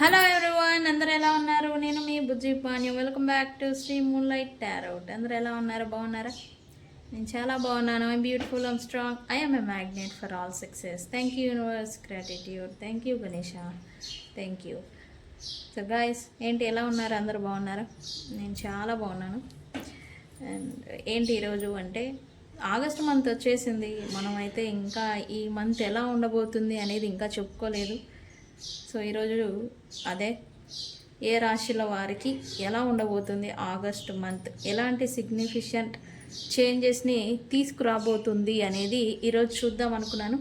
Hello everyone, అందరు ఎలా ఉన్నారు? నేను మీ Bujji Panya. Welcome back to Sri moonlight tarot. అందరు ఎలా ఉన్నారు? బాగున్నారా? నేను చాలా బాగున్నాను. I'm beautiful, I'm strong, I'm a magnet for all success. Thank you universe, gratitude. Thank you Ganesha, thank you. So guys, ఏంటి ఎలా ఉన్నారు? అందరు బాగున్నారా? నేను చాలా బాగున్నాను. అండ్ ఏంటి ఈరోజు అంటే ఆగస్ట్ మంత్ వచ్చేసింది. మనమైతే ఇంకా ఈ మంత్ ఎలా ఉండబోతుంది అనేది ఇంకా చెప్పుకోలేదు. సో ఈరోజు అదే ఏ రాశుల వారికి ఎలా ఉండబోతుంది ఆగస్ట్ మంత్, ఎలాంటి సిగ్నిఫికెంట్ చేంజెస్ని తీసుకురాబోతుంది అనేది ఈరోజు చూద్దాం అనుకున్నాను.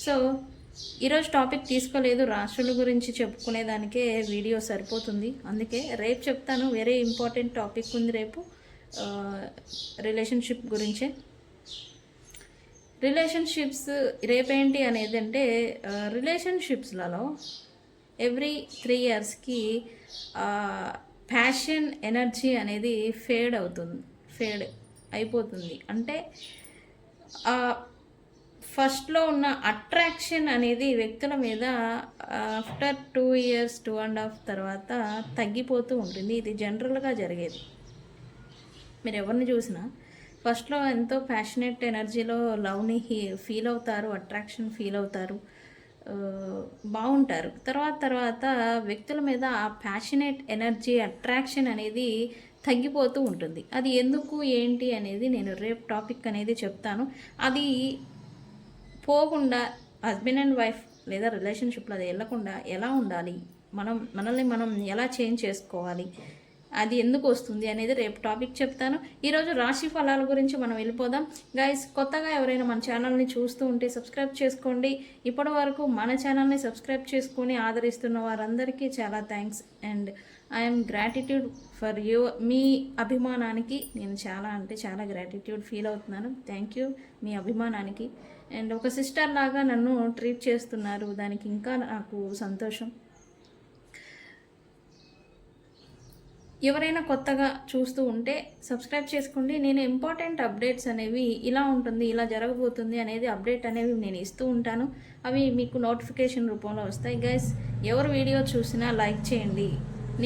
సో ఈరోజు టాపిక్ తీసుకోలేదు, రాశుల గురించి చెప్పుకునేదానికే వీడియో సరిపోతుంది. అందుకే రేపు చెప్తాను. వెరీ ఇంపార్టెంట్ టాపిక్ ఉంది రేపు, రిలేషన్షిప్ గురించే. రిలేషన్షిప్స్ రేపేంటి అనేది అంటే, రిలేషన్షిప్స్లలో ఎవ్రీ 3 ఇయర్స్కి ప్యాషన్ ఎనర్జీ అనేది ఫేడ్ అయిపోతుంది. అంటే ఫస్ట్లో ఉన్న అట్రాక్షన్ అనేది వ్యక్తుల మీద ఆఫ్టర్ 2 ఇయర్స్ 2.5 తర్వాత తగ్గిపోతూ ఉంటుంది. ఇది జనరల్గా జరిగేది. మీరు ఎవరిని చూసినా ఫస్ట్లో ఎంతో ప్యాషనేట్ ఎనర్జీలో లవ్ని ఫీల్ అవుతారు, అట్రాక్షన్ ఫీల్ అవుతారు, బాగుంటారు. తర్వాత వ్యక్తుల మీద ఆ ప్యాషనేట్ ఎనర్జీ, అట్రాక్షన్ అనేది తగ్గిపోతూ ఉంటుంది. అది ఎందుకు ఏంటి అనేది నేను రేపు టాపిక్ అనేది చెప్తాను. అది పోకుండా హస్బెండ్ అండ్ వైఫ్ లేదా రిలేషన్షిప్లో అది వెళ్ళకుండా ఎలా ఉండాలి, మనల్ని మనం ఎలా చేంజ్ చేసుకోవాలి, అది ఎందుకు వస్తుంది అనేది రేపు టాపిక్ చెప్తాను. ఈరోజు రాశి ఫలాల గురించి మనం వెళ్ళిపోదాం. గైస్, కొత్తగా ఎవరైనా మన ఛానల్ని చూస్తూ ఉంటే సబ్స్క్రైబ్ చేసుకోండి. ఇప్పటి వరకు మన ఛానల్ని సబ్స్క్రైబ్ చేసుకొని ఆదరిస్తున్న వారందరికీ చాలా thanks. And I'm gratitude for you. మీ అభిమానానికి నేను చాలా గ్రాటిట్యూడ్ ఫీల్ అవుతున్నాను. థ్యాంక్ యూ మీ అభిమానానికి. అండ్ ఒక సిస్టర్ లాగా నన్ను ట్రీట్ చేస్తున్నారు, దానికి ఇంకా నాకు సంతోషం. ఎవరైనా కొత్తగా చూస్తూ ఉంటే సబ్స్క్రైబ్ చేసుకోండి. నేను ఇంపార్టెంట్ అప్డేట్స్ అనేవి ఇలా ఉంటుంది, ఇలా జరగబోతుంది అనేది అప్డేట్ అనేవి నేను ఇస్తూ ఉంటాను. అవి మీకు నోటిఫికేషన్ రూపంలో వస్తాయి. గైస్, ఎవరు వీడియో చూసినా లైక్ చేయండి.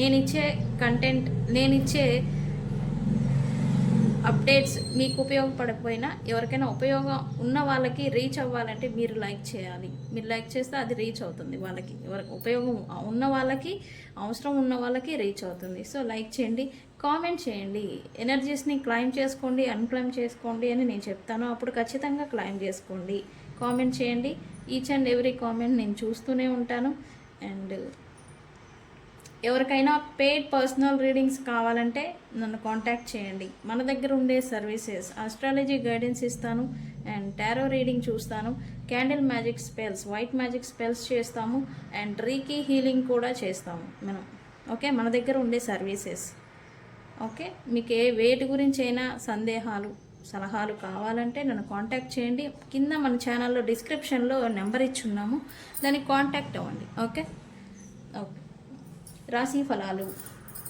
నేనిచ్చే కంటెంట్, నేనిచ్చే అప్డేట్స్ మీకు ఉపయోగపడకపోయినా ఎవరికైనా ఉపయోగం ఉన్న వాళ్ళకి రీచ్ అవ్వాలంటే మీరు లైక్ చేయాలి. మీరు లైక్ చేస్తే అది రీచ్ అవుతుంది వాళ్ళకి, ఎవరికి ఉపయోగం ఉన్న వాళ్ళకి, అవసరం ఉన్న వాళ్ళకి రీచ్ అవుతుంది. సో లైక్ చేయండి, కామెంట్ చేయండి. ఎనర్జీస్ని క్లైమ్ చేసుకోండి, అన్క్లైమ్ చేసుకోండి అని నేను చెప్తాను. అప్పుడు ఖచ్చితంగా క్లైమ్ చేసుకోండి. కామెంట్ చేయండి. ఈచ్ అండ్ ఎవ్రీ కామెంట్ నేను చూస్తూనే ఉంటాను. అండ్ ఎవరికైనా పెయిడ్ పర్సనల్ రీడింగ్స్ కావాలంటే నన్ను కాంటాక్ట్ చేయండి. మన దగ్గర ఉండే సర్వీసెస్, ఆస్ట్రాలజీ గైడెన్స్ ఇస్తాను, అండ్ టారో రీడింగ్ చూస్తాను, candle magic spells, white magic spells చేస్తాము, అండ్ రీకీ హీలింగ్ కూడా చేస్తాము మనం. ఓకే, మన దగ్గర ఉండే సర్వీసెస్. ఓకే, మీకు ఏ వేటి గురించి అయినా సందేహాలు, సలహాలు కావాలంటే నన్ను కాంటాక్ట్ చేయండి. కింద మన ఛానల్లో డిస్క్రిప్షన్లో నెంబర్ ఇచ్చున్నాము, దానికి కాంటాక్ట్ అవ్వండి. Okay okay. రాశి ఫలాలు,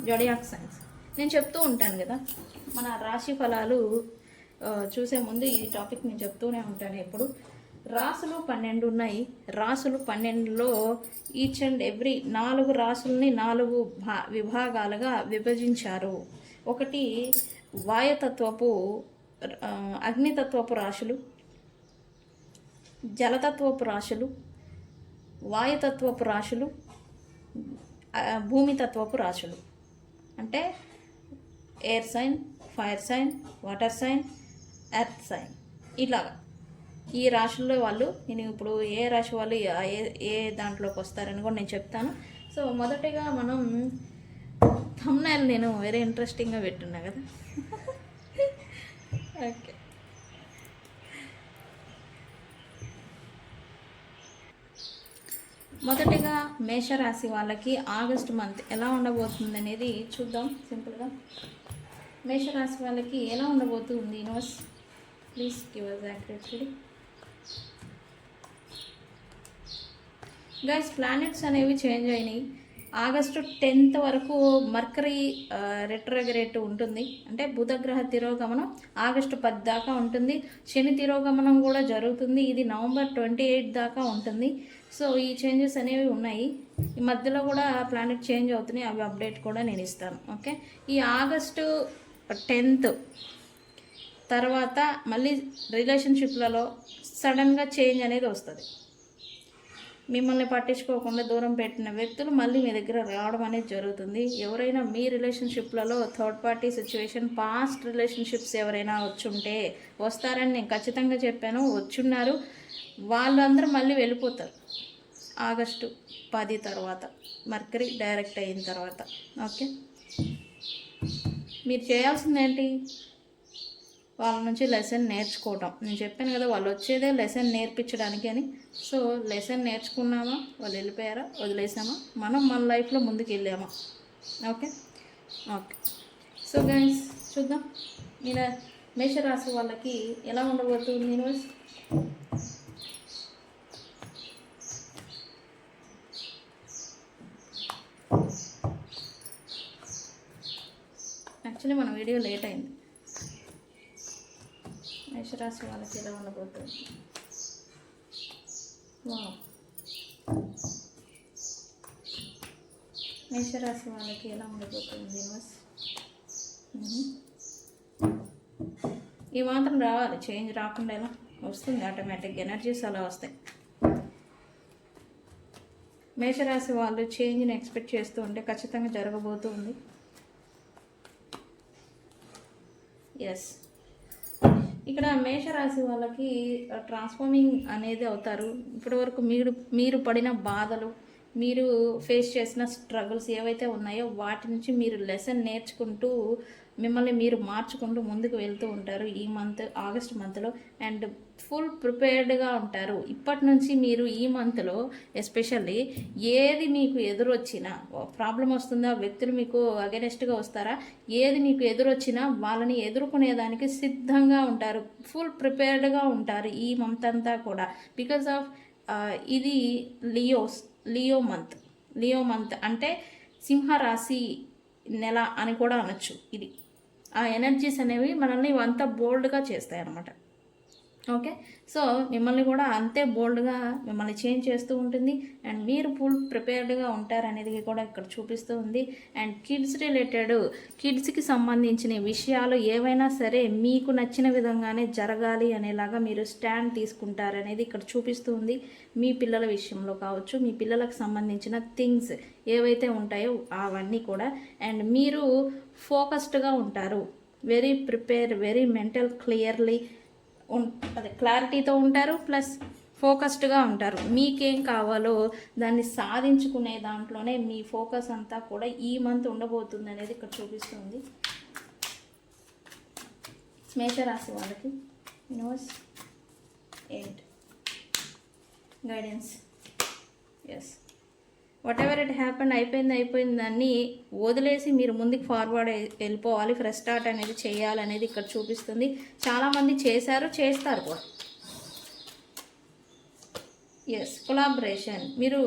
జోడియాక్ సైన్స్ నేను చెప్తూ ఉంటాను కదా. మన రాశి ఫలాలు చూసే ముందు ఈ టాపిక్ నేను చెప్తూనే ఉంటాను ఎప్పుడు. రాసులు 12 ఉన్నాయి. రాసులు 12లో ఈచ్ అండ్ ఎవ్రీ 4 రాసుల్ని 4 విభాగాలుగా విభజించారు. ఒకటి వాయుతత్వపు, అగ్నితత్వపు రాశులు, జలతత్వపు రాశులు, వాయుతత్వపు రాశులు, భూమితత్వపు రాశులు. అంటే air sign, fire sign, water sign, earth sign. ఇలాగా ఈ రాశుల్లో వాళ్ళు, నేను ఇప్పుడు ఏ రాశి వాళ్ళు ఏ దాంట్లోకి వస్తారని కూడా నేను చెప్తాను. సో మొదటిగా మనం థంబ్నెయిల్ నేను వెరీ ఇంట్రెస్టింగ్గా పెట్టున్నా కదా. ఓకే, మొదటిగా మేషరాశి వాళ్ళకి ఆగస్ట్ మంత్ ఎలా ఉండబోతుంది అనేది చూద్దాం. సింపుల్గా మేషరాశి వాళ్ళకి ఎలా ఉండబోతుంది universe, please give us accurate reading. Guys, planets అనేవి చేంజ్ అయినాయి. ఆగస్టు 10th వరకు మర్కరీ రెట్రోగ్రేడ్ ఉంటుంది. అంటే బుధగ్రహ తిరోగమనం ఆగస్టు 10 దాకా ఉంటుంది. శని తిరోగమనం కూడా జరుగుతుంది. ఇది నవంబర్ 28 దాకా ఉంటుంది. సో ఈ చేంజెస్ అనేవి ఉన్నాయి. ఈ మధ్యలో కూడా ప్లానెట్ చేంజ్ అవుతున్నాయి. అవి అప్డేట్ కూడా నేను ఇస్తాను. ఓకే, ఈ ఆగస్టు 10th తర్వాత మళ్ళీ రిలేషన్షిప్లలో సడన్గా చేంజ్ అనేది వస్తుంది. మిమ్మల్ని పట్టించుకోకుండా దూరం పెట్టిన వ్యక్తులు మళ్ళీ మీ దగ్గర రావడం అనేది జరుగుతుంది. ఎవరైనా మీ రిలేషన్షిప్లలో third party situation, past relationships ఎవరైనా వచ్చుంటే వస్తారని నేను ఖచ్చితంగా చెప్పాను. వచ్చున్నారు. వాళ్ళందరూ మళ్ళీ వెళ్ళిపోతారు ఆగస్టు 10 తర్వాత, మర్కరీ డైరెక్ట్ అయిన తర్వాత. ఓకే, మీరు చేయాల్సింది ఏంటి? వాళ్ళ నుంచి లెసన్ నేర్చుకోవటం. నేను చెప్పాను కదా, వాళ్ళు వచ్చేదే లెసన్ నేర్పించడానికి అని. సో లెసన్ నేర్చుకున్నామా, వాళ్ళు వెళ్ళిపోయారా, వదిలేసామా, మనం మన లైఫ్లో ముందుకు వెళ్ళామా? Okay okay. సో గైస్ చూద్దాం ఇలా మేషరాశి వాళ్ళకి ఎలా ఉండబోతుంది యూనివర్స్. యాక్చువల్లీ మన వీడియో లేట్ అయింది. మేషరాశి వాళ్ళకి ఎలా ఉండబోతుంది? మేషరాశి వాళ్ళకి ఎలా ఉండబోతుంది యూనివర్స్? ఈ మాత్రం రావాలి, చేంజ్ రాకుండా ఎలా వస్తుంది? ఆటోమేటిక్ ఎనర్జీస్ అలా వస్తాయి. మేషరాశి వాళ్ళు చేంజ్ని ఎక్స్పెక్ట్ చేస్తూ ఉంటే ఖచ్చితంగా జరగబోతుంది. ఎస్, ఇక్కడ మేషరాశి వాళ్ళకి ట్రాన్స్ఫార్మింగ్ అనేది అవుతారు. ఇప్పటివరకు మీరు పడిన బాధలు, మీరు ఫేస్ చేసిన స్ట్రగుల్స్ ఏవైతే ఉన్నాయో వాటి నుంచి మీరు లెసన్ నేర్చుకుంటూ మిమ్మల్ని మీరు మార్చుకుంటూ ముందుకు వెళ్తూ ఉంటారు ఈ మంత్, ఆగస్ట్ మంత్లో. అండ్ ఫుల్ ప్రిపేర్డ్గా ఉంటారు ఇప్పటి నుంచి. మీరు ఈ మంత్లో ఎస్పెషల్లీ ఏది మీకు ఎదురొచ్చినా, ప్రాబ్లం వస్తుందా, వ్యక్తులు మీకు అగెనెస్ట్గా వస్తారా, ఏది మీకు ఎదురొచ్చినా వాళ్ళని ఎదుర్కొనేదానికి సిద్ధంగా ఉంటారు. ఫుల్ ప్రిపేర్డ్గా ఉంటారు ఈ మంత్ అంతా కూడా. బికాజ్ ఆఫ్ ఇది లియో మంత్ అంటే సింహరాశి నెల అని కూడా అనొచ్చు. ఇది ఆ ఎనర్జీస్ అనేవి మనల్ని అంత బోల్డ్గా చేస్తాయి అన్నమాట. ఓకే, సో మిమ్మల్ని కూడా అంతే బోల్డ్గా మిమ్మల్ని చేంజ్ చేస్తూ ఉంటుంది. అండ్ మీరు ఫుల్ ప్రిపేర్డ్గా ఉంటారనేది కూడా ఇక్కడ చూపిస్తూ ఉంది. అండ్ కిడ్స్కి సంబంధించిన విషయాలు ఏవైనా సరే మీకు నచ్చిన విధంగానే జరగాలి అనేలాగా మీరు స్టాండ్ తీసుకుంటారనేది ఇక్కడ చూపిస్తూ ఉంది. మీ పిల్లల విషయంలో కావచ్చు, మీ పిల్లలకు సంబంధించిన థింగ్స్ ఏవైతే ఉంటాయో అవన్నీ కూడా. అండ్ మీరు ఫోకస్డ్గా ఉంటారు, very prepare, very mental clearly అదే క్లారిటీతో ఉంటారు, ప్లస్ ఫోకస్డ్గా ఉంటారు. మీకేం కావాలో దాన్ని సాధించుకునే దాంట్లోనే మీ ఫోకస్ అంతా కూడా ఈ మంత్ ఉండబోతుంది అనేది ఇక్కడ చూపిస్తుంది. మేషరాశి వాళ్ళకి యూనివర్స్ ఏంటి guidance? Yes, whatever it happened, అయిపోయింది దాన్ని వదిలేసి మీరు ముందుకు ఫార్వర్డ్ వెళ్ళిపోవాలి. ఫ్రెష్ స్టార్ట్ అనేది చేయాలనేది ఇక్కడ చూపిస్తుంది. చాలామంది చేస్తారు కూడా. Yes, collaboration. మీరు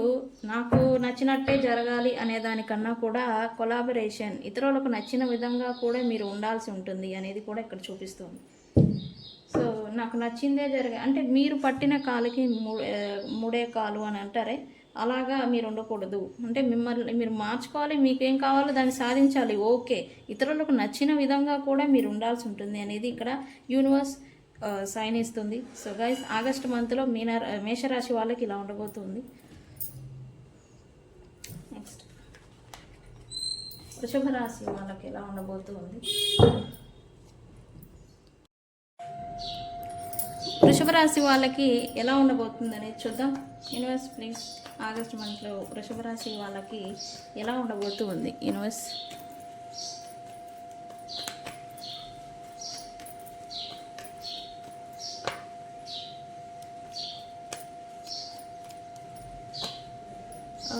నాకు నచ్చినట్టే జరగాలి అనే దానికన్నా కూడా కొలాబరేషన్, ఇతరులకు నచ్చిన విధంగా కూడా మీరు ఉండాల్సి ఉంటుంది అనేది కూడా ఇక్కడ చూపిస్తుంది. సో నాకు నచ్చిందే అంటే మీరు పట్టిన కాలుకి మూడే కాలు అని అంటారే, అలాగా మీరు ఉండకూడదు. అంటే మిమ్మల్ని మీరు మార్చుకోవాలి, మీకేం కావాలో దాన్ని సాధించాలి. ఓకే, ఇతరులకు నచ్చిన విధంగా కూడా మీరు ఉండాల్సి ఉంటుంది అనేది ఇక్కడ యూనివర్స్ సైన్ ఇస్తుంది. సో గైస్, ఆగస్ట్ మంత్లో మేషరాశి వాళ్ళకి ఇలా ఉండబోతుంది. నెక్స్ట్ వృషభ రాశి వాళ్ళకి ఎలా ఉండబోతుంది? వృషభ రాశి వాళ్ళకి ఎలా ఉండబోతుంది అనేది చూద్దాం. యూనివర్స్ ప్లీజ్, ఆగస్ట్ మంత్లో వృషభ రాశి వాళ్ళకి ఎలా ఉండబోతుంది యూనివర్స్?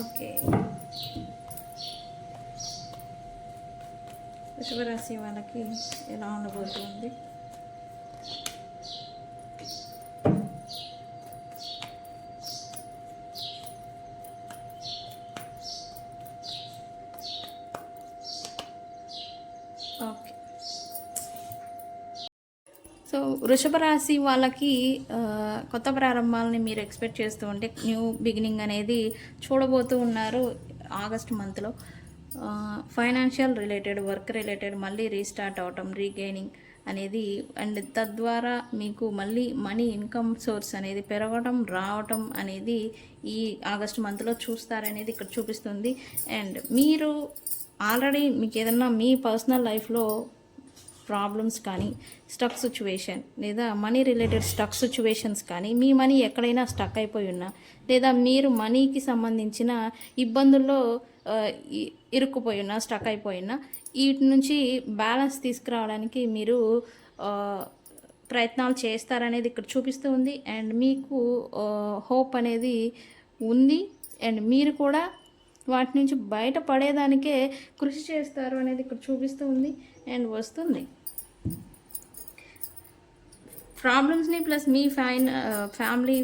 ఓకే, వృషభ రాశి వాళ్ళకి ఎలా ఉండబోతుంది? సో వృషభ రాశి వాళ్ళకి కొత్త ప్రారంభాలని మీరు ఎక్స్పెక్ట్ చేస్తూ ఉంటే న్యూ బిగినింగ్ అనేది చూడబోతూ ఉన్నారు ఆగస్ట్ మంత్లో. ఫైనాన్షియల్ రిలేటెడ్, వర్క్ రిలేటెడ్ మళ్ళీ రీస్టార్ట్ అవటం, రీగెయినింగ్ అనేది, అండ్ తద్వారా మీకు మళ్ళీ మనీ ఇన్కమ్ సోర్స్ అనేది పెరగడం, రావటం అనేది ఈ ఆగస్ట్ మంత్లో చూస్తారనేది ఇక్కడ చూపిస్తుంది. అండ్ మీరు ఆల్రెడీ మీకు ఏదన్నా మీ పర్సనల్ లైఫ్లో ప్రాబ్లమ్స్ కానీ, స్టక్ సిచ్యువేషన్ లేదా మనీ రిలేటెడ్ స్టక్ సిచ్యువేషన్స్ కానీ, మీ మనీ ఎక్కడైనా స్టక్ అయిపోయి ఉన్నా, లేదా మీరు మనీకి సంబంధించిన ఇబ్బందుల్లో ఇరుక్కుపోయి ఉన్నా, స్టక్ అయిపోయినా, వీటి నుంచి బ్యాలెన్స్ తీసుకురావడానికి మీరు ప్రయత్నాలు చేస్తారనేది ఇక్కడ చూపిస్తూ ఉంది. అండ్ మీకు హోప్ అనేది ఉంది, అండ్ మీరు కూడా వాటి నుంచి బయటపడేదానికే కృషి చేస్తారు అనేది ఇక్కడ చూపిస్తూ ఉంది అండ్ వస్తుంది. ప్రాబ్లమ్స్ని ప్లస్ మీ ఫ్యామిలీ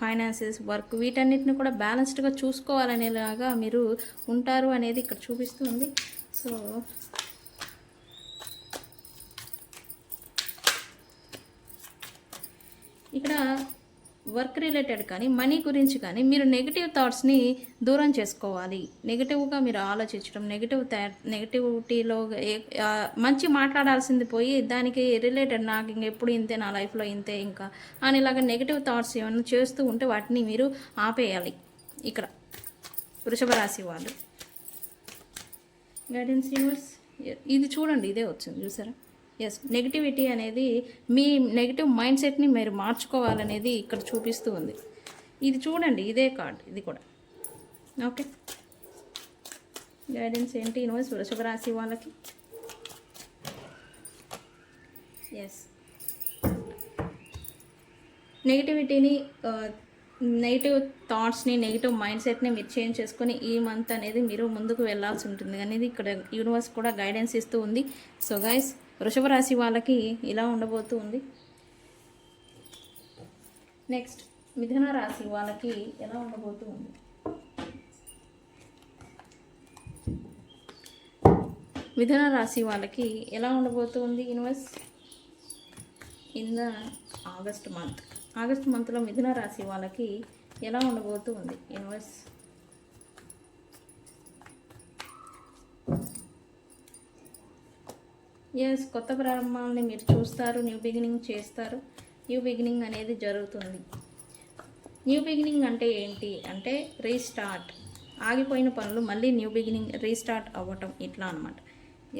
ఫైనాన్సెస్, వర్క్ వీటన్నిటిని కూడా బ్యాలెన్స్డ్గా చూసుకోవాలనేలాగా మీరు ఉంటారు అనేది ఇక్కడ చూపిస్తుంది. సో ఇక్కడ వర్క్ రిలేటెడ్ కానీ, మనీ గురించి కానీ మీరు నెగిటివ్ థాట్స్ని దూరం చేసుకోవాలి. నెగిటివ్గా మీరు ఆలోచించడం, నెగిటివిటీలో మంచి మాట్లాడాల్సింది పోయి దానికి రిలేటెడ్ నాకు ఇంకెప్పుడు ఇంతే, నా లైఫ్లో ఇంతే ఇంకా అనేలాగా నెగిటివ్ థాట్స్ ఏమైనా చేస్తూ ఉంటే వాటిని మీరు ఆపేయాలి. ఇక్కడ వృషభ రాశి వాళ్ళు గైడెన్స్ యూనివర్స్ ఇది చూడండి, ఇదే వచ్చింది చూసారా. ఎస్, నెగిటివిటీ అనేది మీ నెగిటివ్ మైండ్ సెట్ని మీరు మార్చుకోవాలనేది ఇక్కడ చూపిస్తూ ఉంది. ఇది చూడండి, ఇదే కార్డ్, ఇది కూడా ఓకే. గైడెన్స్ ఏంటి యూనివర్స్ వృషభ రాశి వాళ్ళకి? ఎస్, నెగిటివిటీని, నెగిటివ్ థాట్స్ని, నెగిటివ్ మైండ్ సెట్ని మీరు చేంజ్ చేసుకొని ఈ మంత్ అనేది మీరు ముందుకు వెళ్ళాల్సి ఉంటుంది అనేది ఇక్కడ యూనివర్స్ కూడా గైడెన్స్ ఇస్తూ ఉంది. సో గైస్, వృషభ రాశి వాళ్ళకి ఇలా ఉండబోతూ ఉంది. నెక్స్ట్ మిథున రాశి వాళ్ళకి ఎలా ఉండబోతూ ఉంది? మిథున రాశి వాళ్ళకి ఎలా ఉండబోతూ ఉంది యూనివర్స్ ఇన్ ద ఆగస్ట్ మంత్లో మిథున రాశి వాళ్ళకి ఎలా ఉండబోతూ ఉంది యూనివర్స్? ఎస్, కొత్త ప్రారంభాలని మీరు చూస్తారు, న్యూ బిగినింగ్ చేస్తారు. న్యూ బిగినింగ్ అనేది జరుగుతుంది. న్యూ బిగినింగ్ అంటే ఏంటి అంటే రీస్టార్ట్, ఆగిపోయిన పనులు మళ్ళీ న్యూ బిగినింగ్, రీస్టార్ట్ అవ్వటం, ఇట్లా అనమాట.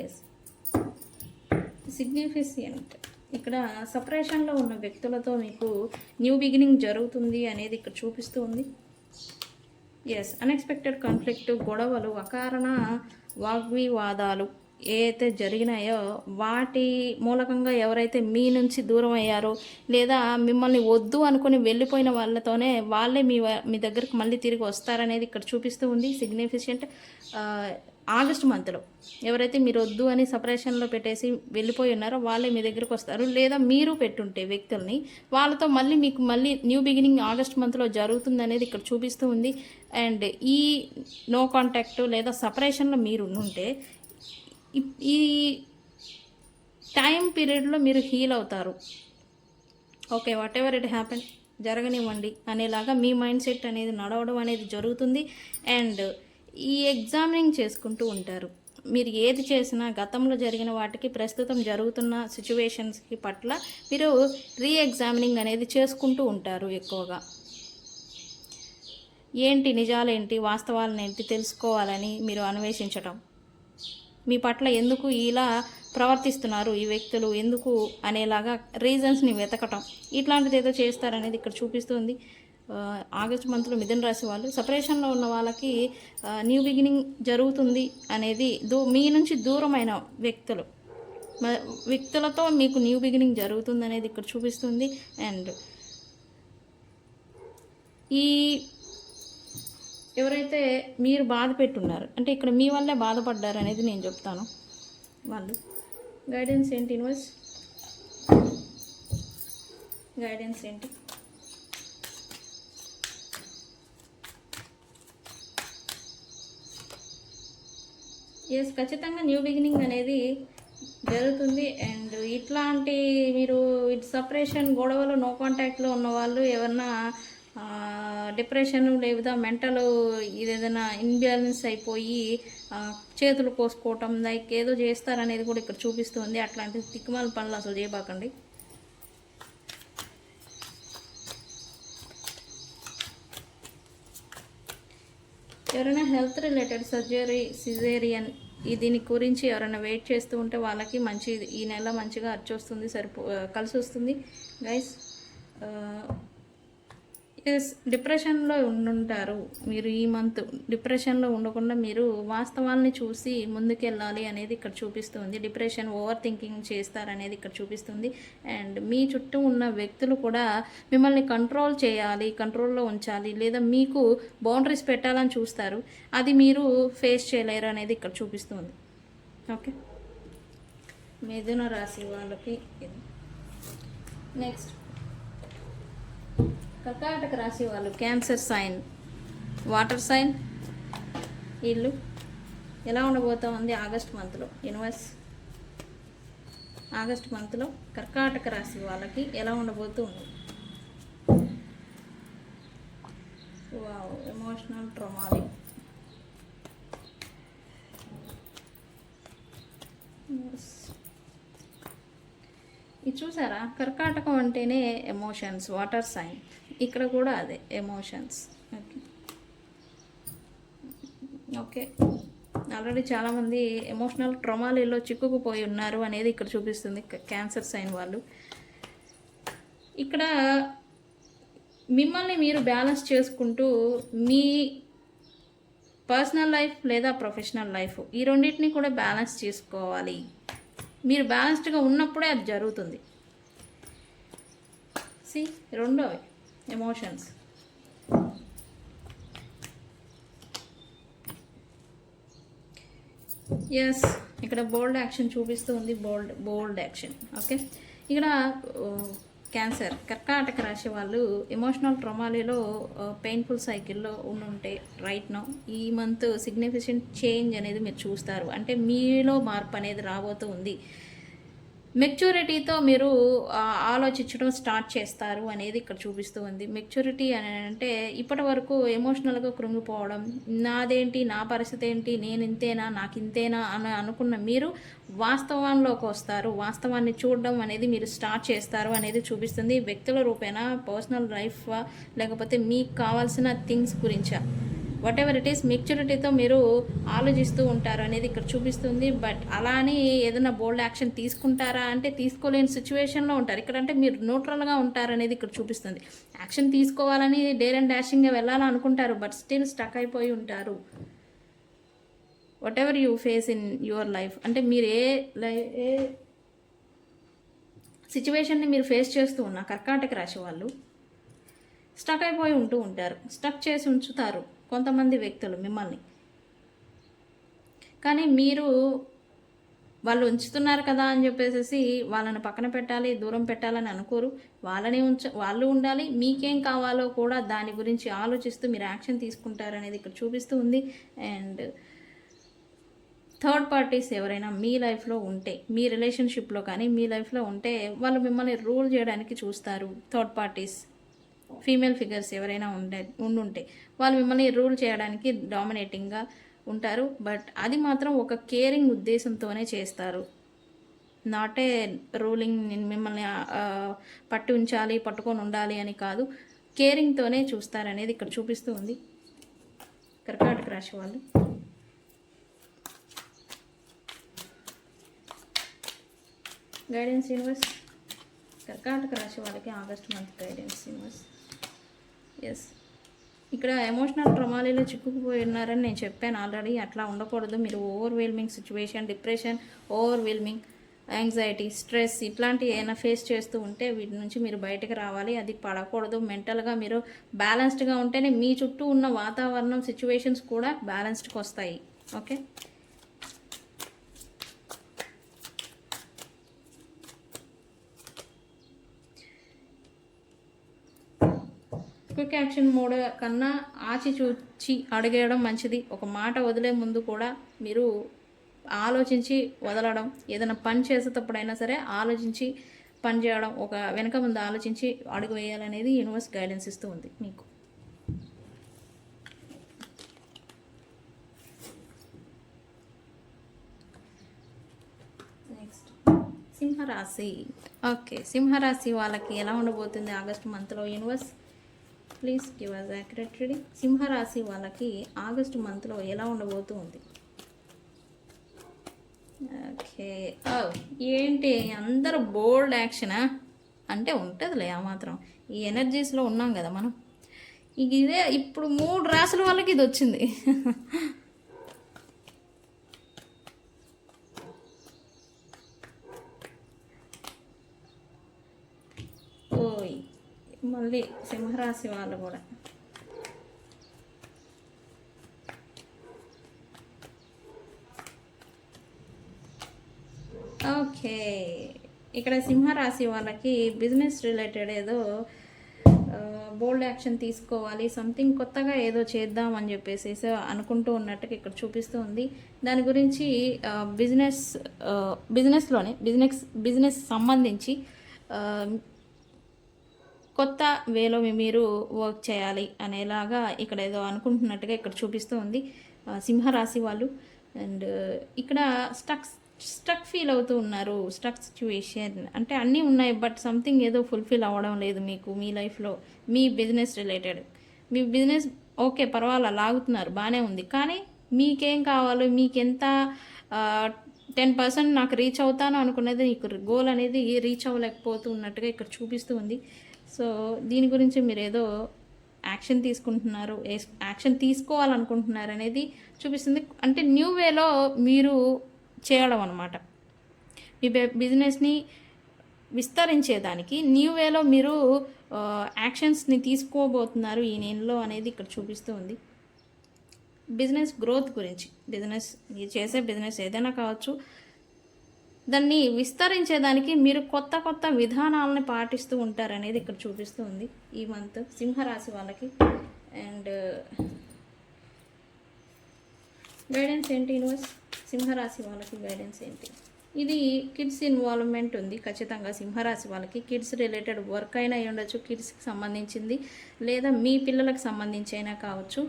ఎస్, సిగ్నిఫికెంట్ ఇక్కడ సపరేషన్లో ఉన్న వ్యక్తులతో మీకు న్యూ బిగినింగ్ జరుగుతుంది అనేది ఇక్కడ చూపిస్తూ ఉంది. ఎస్, అన్ఎక్స్పెక్టెడ్ కాన్ఫ్లిక్ట్, గొడవలు, అకారణ వాగ్వివాదాలు ఏవైతే జరిగినాయో వాటి మూలకంగా ఎవరైతే మీ నుంచి దూరం అయ్యారో లేదా మిమ్మల్ని వద్దు అనుకుని వెళ్ళిపోయిన వాళ్ళతోనే వాళ్ళే మీ దగ్గరకు మళ్ళీ తిరిగి వస్తారనేది ఇక్కడ చూపిస్తూ ఉంది. సిగ్నిఫికెంట్ ఆగస్ట్ మంత్లో ఎవరైతే మీరు వద్దు అని సపరేషన్లో పెట్టేసి వెళ్ళిపోయి ఉన్నారో వాళ్ళే మీ దగ్గరకు వస్తారు, లేదా మీరు పెట్టుంటే వ్యక్తుల్ని వాళ్ళతో మీకు మళ్ళీ న్యూ బిగినింగ్ ఆగస్ట్ మంత్లో జరుగుతుంది అనేది ఇక్కడ చూపిస్తూ ఉంది. అండ్ ఈ నో కాంటాక్ట్ లేదా సపరేషన్లో మీరు ఉంటే ఈ టైం పీరియడ్లో మీరు హీల్ అవుతారు. Okay, whatever it happen, జరగనివ్వండి అనేలాగా మీ మైండ్ సెట్ అనేది నడవడం అనేది జరుగుతుంది. అండ్ ఈ ఎగ్జామినింగ్ చేసుకుంటూ ఉంటారు. మీరు ఏది చేసినా గతంలో జరిగిన వాటికి ప్రస్తుతం జరుగుతున్న సిచ్యువేషన్స్కి పట్ల మీరు రీఎగ్జామినింగ్ అనేది చేసుకుంటూ ఉంటారు. ఎక్కువగా ఏంటి నిజాలేంటి, వాస్తవాలనేంటి తెలుసుకోవాలని మీరు అన్వేషించటం, మీ పట్ల ఎందుకు ఇలా ప్రవర్తిస్తున్నారు ఈ వ్యక్తులు ఎందుకు అనేలాగా రీజన్స్ని వెతకటం, ఇట్లాంటిది ఏదో చేస్తారనేది ఇక్కడ చూపిస్తుంది. ఆగస్ట్ మంత్లో మిథున రాశి వాళ్ళు సపరేషన్లో ఉన్న వాళ్ళకి న్యూ బిగినింగ్ జరుగుతుంది అనేది మీ నుంచి దూరమైన వ్యక్తులతో మీకు న్యూ బిగినింగ్ జరుగుతుంది అనేది ఇక్కడ చూపిస్తుంది. అండ్ ఈ ఎవరైతే మీరు బాధ పెట్టున్నారు అంటే ఇక్కడ మీ వల్లే బాధపడ్డారు అనేది నేను చెప్తాను. వాళ్ళు గైడెన్స్ ఏంటి యూనివర్స్, గైడెన్స్ ఏంటి? ఎస్, ఖచ్చితంగా న్యూ బిగినింగ్ అనేది జరుగుతుంది. అండ్ ఇట్లాంటి మీరు సపరేషన్ గొడవలు నో కాంటాక్ట్లో ఉన్న వాళ్ళు ఏమన్నా డిప్రెషన్ లేదా మెంటల్ ఇదేదైనా ఇన్బ్యాలెన్స్ అయిపోయి చేతులు కోసుకోవటం లైక్ ఏదో చేస్తారనేది కూడా ఇక్కడ చూపిస్తుంది. అట్లాంటి తిక్కుమాల పనులు అసలు చేయబాకండి. ఎవరైనా హెల్త్ రిలేటెడ్ సర్జరీ సిజేరియన్ దీని గురించి ఎవరైనా వెయిట్ చేస్తూ ఉంటే వాళ్ళకి మంచి ఈ నెల మంచిగా అచ్చొస్తుంది, కలిసి వస్తుంది గైస్. ఎస్, డిప్రెషన్లో ఉండుంటారు మీరు. ఈ మంత్ డిప్రెషన్లో ఉండకుండా మీరు వాస్తవాల్ని చూసి ముందుకెళ్ళాలి అనేది ఇక్కడ చూపిస్తుంది. డిప్రెషన్ ఓవర్ థింకింగ్ చేస్తారనేది ఇక్కడ చూపిస్తుంది. అండ్ మీ చుట్టూ ఉన్న వ్యక్తులు కూడా మిమ్మల్ని కంట్రోల్ చేయాలి, కంట్రోల్లో ఉంచాలి, లేదా మీకు బౌండరీస్ పెట్టాలని చూస్తారు. అది మీరు ఫేస్ చేయలేరు అనేది ఇక్కడ చూపిస్తుంది. ఓకే, మిథున రాశి వాళ్ళకి నెక్స్ట్ కర్కాటక రాశి వాళ్ళు, క్యాన్సర్ సైన్, వాటర్ సైన్. వీళ్ళు ఎలా ఉండబోతా ఉంది ఆగస్ట్ మంత్లో? యూనివర్స్ ఆగస్ట్ మంత్లో కర్కాటక రాశి వాళ్ళకి ఎలా ఉండబోతూ ఉంది? వావ్, ఎమోషనల్ ట్రామాలి. ఇది చూసారా, కర్కాటకం అంటేనే ఎమోషన్స్, వాటర్ సైన్. ఇక్కడ కూడా అదే ఎమోషన్స్. ఓకే ఓకే, ఆల్రెడీ చాలామంది ఎమోషనల్ ట్రామాలలో చిక్కుకుపోయి ఉన్నారు అనేది ఇక్కడ చూపిస్తుంది క్యాన్సర్ సైన్ వాళ్ళు. ఇక్కడ మిమ్మల్ని మీరు బ్యాలెన్స్ చేసుకుంటూ మీ పర్సనల్ లైఫ్ లేదా ప్రొఫెషనల్ లైఫ్ ఈ రెండింటిని కూడా బ్యాలెన్స్ చేసుకోవాలి. మీరు బ్యాలెన్స్డ్గా ఉన్నప్పుడే అది జరుగుతుంది. రెండోవి ఎమోషన్స్. ఎస్, ఇక్కడ బోల్డ్ యాక్షన్ చూపిస్తూ ఉంది. బోల్డ్ యాక్షన్. ఓకే, ఇక్కడ క్యాన్సర్ కర్కాటక రాశి వాళ్ళు ఎమోషనల్ ట్రామాలో పెయిన్ఫుల్ సైకిల్లో ఉండుంటే రైట్ నౌ ఈ మంత్ సిగ్నిఫికెంట్ చేంజ్ అనేది మీరు చూస్తారు. అంటే మీలో మార్పు అనేది రాబోతూ ఉంది. మెచ్యూరిటీతో మీరు ఆలోచించడం స్టార్ట్ చేస్తారు అనేది ఇక్కడ చూపిస్తూ ఉంది. మెచ్యూరిటీ అని అంటే ఇప్పటి వరకు ఎమోషనల్గా కృంగిపోవడం, నాదేంటి, నా పరిస్థితి ఏంటి, నేను ఇంతేనా, నాకు ఇంతేనా అని అనుకున్న మీరు వాస్తవంలోకి వస్తారు. వాస్తవాన్ని చూడడం అనేది మీరు స్టార్ట్ చేస్తారు అనేది చూపిస్తుంది. వ్యక్తుల రూపేణా, పర్సనల్ లైఫ్, లేకపోతే మీకు కావాల్సిన థింగ్స్ గురించా, వాట్ ఎవర్ ఇట్ ఈస్, మెచ్యూరిటీతో మీరు ఆలోచిస్తూ ఉంటారు అనేది ఇక్కడ చూపిస్తుంది. బట్ అలా అని ఏదైనా బోల్డ్ యాక్షన్ తీసుకుంటారా అంటే తీసుకోలేని సిచ్యువేషన్లో ఉంటారు. ఇక్కడ అంటే మీరు న్యూట్రల్గా ఉంటారు అనేది ఇక్కడ చూపిస్తుంది. యాక్షన్ తీసుకోవాలని డేర్ అండ్ డాషింగ్గా వెళ్ళాలని అనుకుంటారు, బట్ స్టిల్ స్టక్ అయిపోయి ఉంటారు. What ever you face in your life, అంటే మీరు ఏ సిచ్యువేషన్ని మీరు ఫేస్ చేస్తూ ఉన్నా కర్కాటక రాశి వాళ్ళు స్టక్ అయిపోయి ఉంటూ ఉంటారు. స్టక్ చేసి ఉంచుతారు కొంతమంది వ్యక్తులు మిమ్మల్ని. కానీ మీరు వాళ్ళు ఉంచుతున్నారు కదా అని చెప్పేసి వాళ్ళని పక్కన పెట్టాలి, దూరం పెట్టాలని అనుకోరు. వాళ్ళు ఉండాలి. మీకేం కావాలో కూడా దాని గురించి ఆలోచిస్తూ మీరు యాక్షన్ తీసుకుంటారనేది ఇక్కడ చూపిస్తూ ఉంది. అండ్ థర్డ్ పార్టీస్ ఎవరైనా మీ లైఫ్లో ఉంటే, మీ రిలేషన్షిప్లో కానీ మీ లైఫ్లో ఉంటే వాళ్ళు మిమ్మల్ని రూల్ చేయడానికి చూస్తారు. థర్డ్ పార్టీస్, ఫీమేల్ ఫిగర్స్ ఎవరైనా ఉండుంటే వాళ్ళు మిమ్మల్ని రూల్ చేయడానికి డామినేటింగ్గా ఉంటారు. బట్ అది మాత్రం ఒక కేరింగ్ ఉద్దేశంతోనే చేస్తారు. నాట్ ఏ రూలింగ్, మిమ్మల్ని పట్టి ఉంచాలి, పట్టుకొని ఉండాలి అని కాదు, కేరింగ్తోనే చూస్తారనేది ఇక్కడ చూపిస్తూ ఉంది కర్కాటక రాశి వాళ్ళు. గైడెన్స్ యూనివర్స్, కర్కాటక రాశి వాళ్ళకి August month guidance universe. Yes, ఇక్కడ ఎమోషనల్ ట్రామాలో చిక్కుకుపోయి ఉన్నారని నేను చెప్పాను ఆల్రెడీ. అట్లా ఉండకూడదు. మీరు overwhelming situation, depression, overwhelming anxiety, stress ఇట్లాంటివి ఏమైనా ఫేస్ చేస్తూ ఉంటే వీటి నుంచి మీరు బయటకు రావాలి. అది పడకూడదు. మెంటల్గా మీరు బ్యాలెన్స్డ్గా ఉంటేనే మీ చుట్టూ ఉన్న వాతావరణం, సిచ్యువేషన్స్ కూడా బ్యాలెన్స్డ్కి వస్తాయి. ఓకే, క్విక్ యాక్షన్ మోడ్ కన్నా ఆచి చూచి అడిగేయడం మంచిది. ఒక మాట వదిలే ముందు కూడా మీరు ఆలోచించి వదలడం, ఏదైనా పని చేసేటప్పుడైనా సరే ఆలోచించి పని చేయడం, ఒక వెనక ముందు ఆలోచించి అడుగు వేయాలనేది యూనివర్స్ గైడెన్స్ ఇస్తూ ఉంది మీకు. నెక్స్ట్ సింహరాశి. ఓకే, సింహరాశి వాళ్ళకి ఎలా ఉండబోతుంది ఆగస్టు మంత్లో? Universe please give us accurate reading. సింహరాశి వాళ్ళకి ఆగస్టు మంత్లో ఎలా ఉండబోతుంది? ఓకే, ఏంటి అందరూ బోల్డ్ యాక్షనా? అంటే ఉంటుందిలే ఆ మాత్రం, ఈ ఎనర్జీస్లో ఉన్నాం కదా మనం. ఇదే ఇప్పుడు 3 రాసుల వాళ్ళకి ఇది వచ్చింది. ఓయ్, మళ్ళీ సింహరాశి వాళ్ళు కూడా. ఓకే, ఇక్కడ సింహరాశి వాళ్ళకి బిజినెస్ రిలేటెడ్ ఏదో బోల్డ్ యాక్షన్ తీసుకోవాలి, సంథింగ్ కొత్తగా ఏదో చేద్దాం అని చెప్పేసి అనుకుంటూ ఉన్నట్టుగా ఇక్కడ చూపిస్తూ ఉంది. దాని గురించి బిజినెస్ సంబంధించి కొత్త వేలో మీరు వర్క్ చేయాలి అనేలాగా ఇక్కడ ఏదో అనుకుంటున్నట్టుగా ఇక్కడ చూపిస్తూ ఉంది సింహరాశి వాళ్ళు. అండ్ ఇక్కడ స్టక్ ఫీల్ అవుతూ ఉన్నారు, స్టక్ సిచ్యువేషన్ అంటే అన్నీ ఉన్నాయి, బట్ సంథింగ్ ఏదో ఫుల్ఫిల్ అవ్వడం లేదు మీకు మీ లైఫ్లో. మీ బిజినెస్ రిలేటెడ్, మీ బిజినెస్ ఓకే పర్వాలా లాగుతున్నారు, బాగానే ఉంది, కానీ మీకేం కావాలో, మీకెంత 10% నాకు రీచ్ అవుతాను అనుకునేది మీకు గోల్ అనేది రీచ్ అవ్వలేకపోతూ ఉన్నట్టుగా ఇక్కడ చూపిస్తూ ఉంది. సో దీని గురించి మీరు ఏదో యాక్షన్ తీసుకుంటున్నారు, యాక్షన్ తీసుకోవాలనుకుంటున్నారు అనేది చూపిస్తుంది. అంటే న్యూ వేలో మీరు చేయడం అనమాట, మీ బిజినెస్ని విస్తరించేదానికి న్యూ వేలో మీరు యాక్షన్స్ని తీసుకోబోతున్నారు ఈ నెలలో అనేది ఇక్కడ చూపిస్తూ ఉంది. బిజినెస్ గ్రోత్ గురించి, మీరు చేసే బిజినెస్ ఏదైనా కావచ్చు, దాన్ని విస్తరించేదానికి మీరు కొత్త కొత్త విధానాలని పాటిస్తూ ఉంటారనేది ఇక్కడ చూపిస్తూ ఉంది ఈ మంత్ సింహరాశి వాళ్ళకి. అండ్ గైడెన్స్ ఏంటి యూనివర్స్? సింహరాశి వాళ్ళకి గైడెన్స్ ఏంటి? ఇది కిడ్స్ ఇన్వాల్వ్మెంట్ ఉంది ఖచ్చితంగా సింహరాశి వాళ్ళకి. కిడ్స్ రిలేటెడ్ వర్క్ అయినా అయి ఉండొచ్చు, కిడ్స్కి సంబంధించింది, లేదా మీ పిల్లలకు సంబంధించి అయినా కావచ్చు,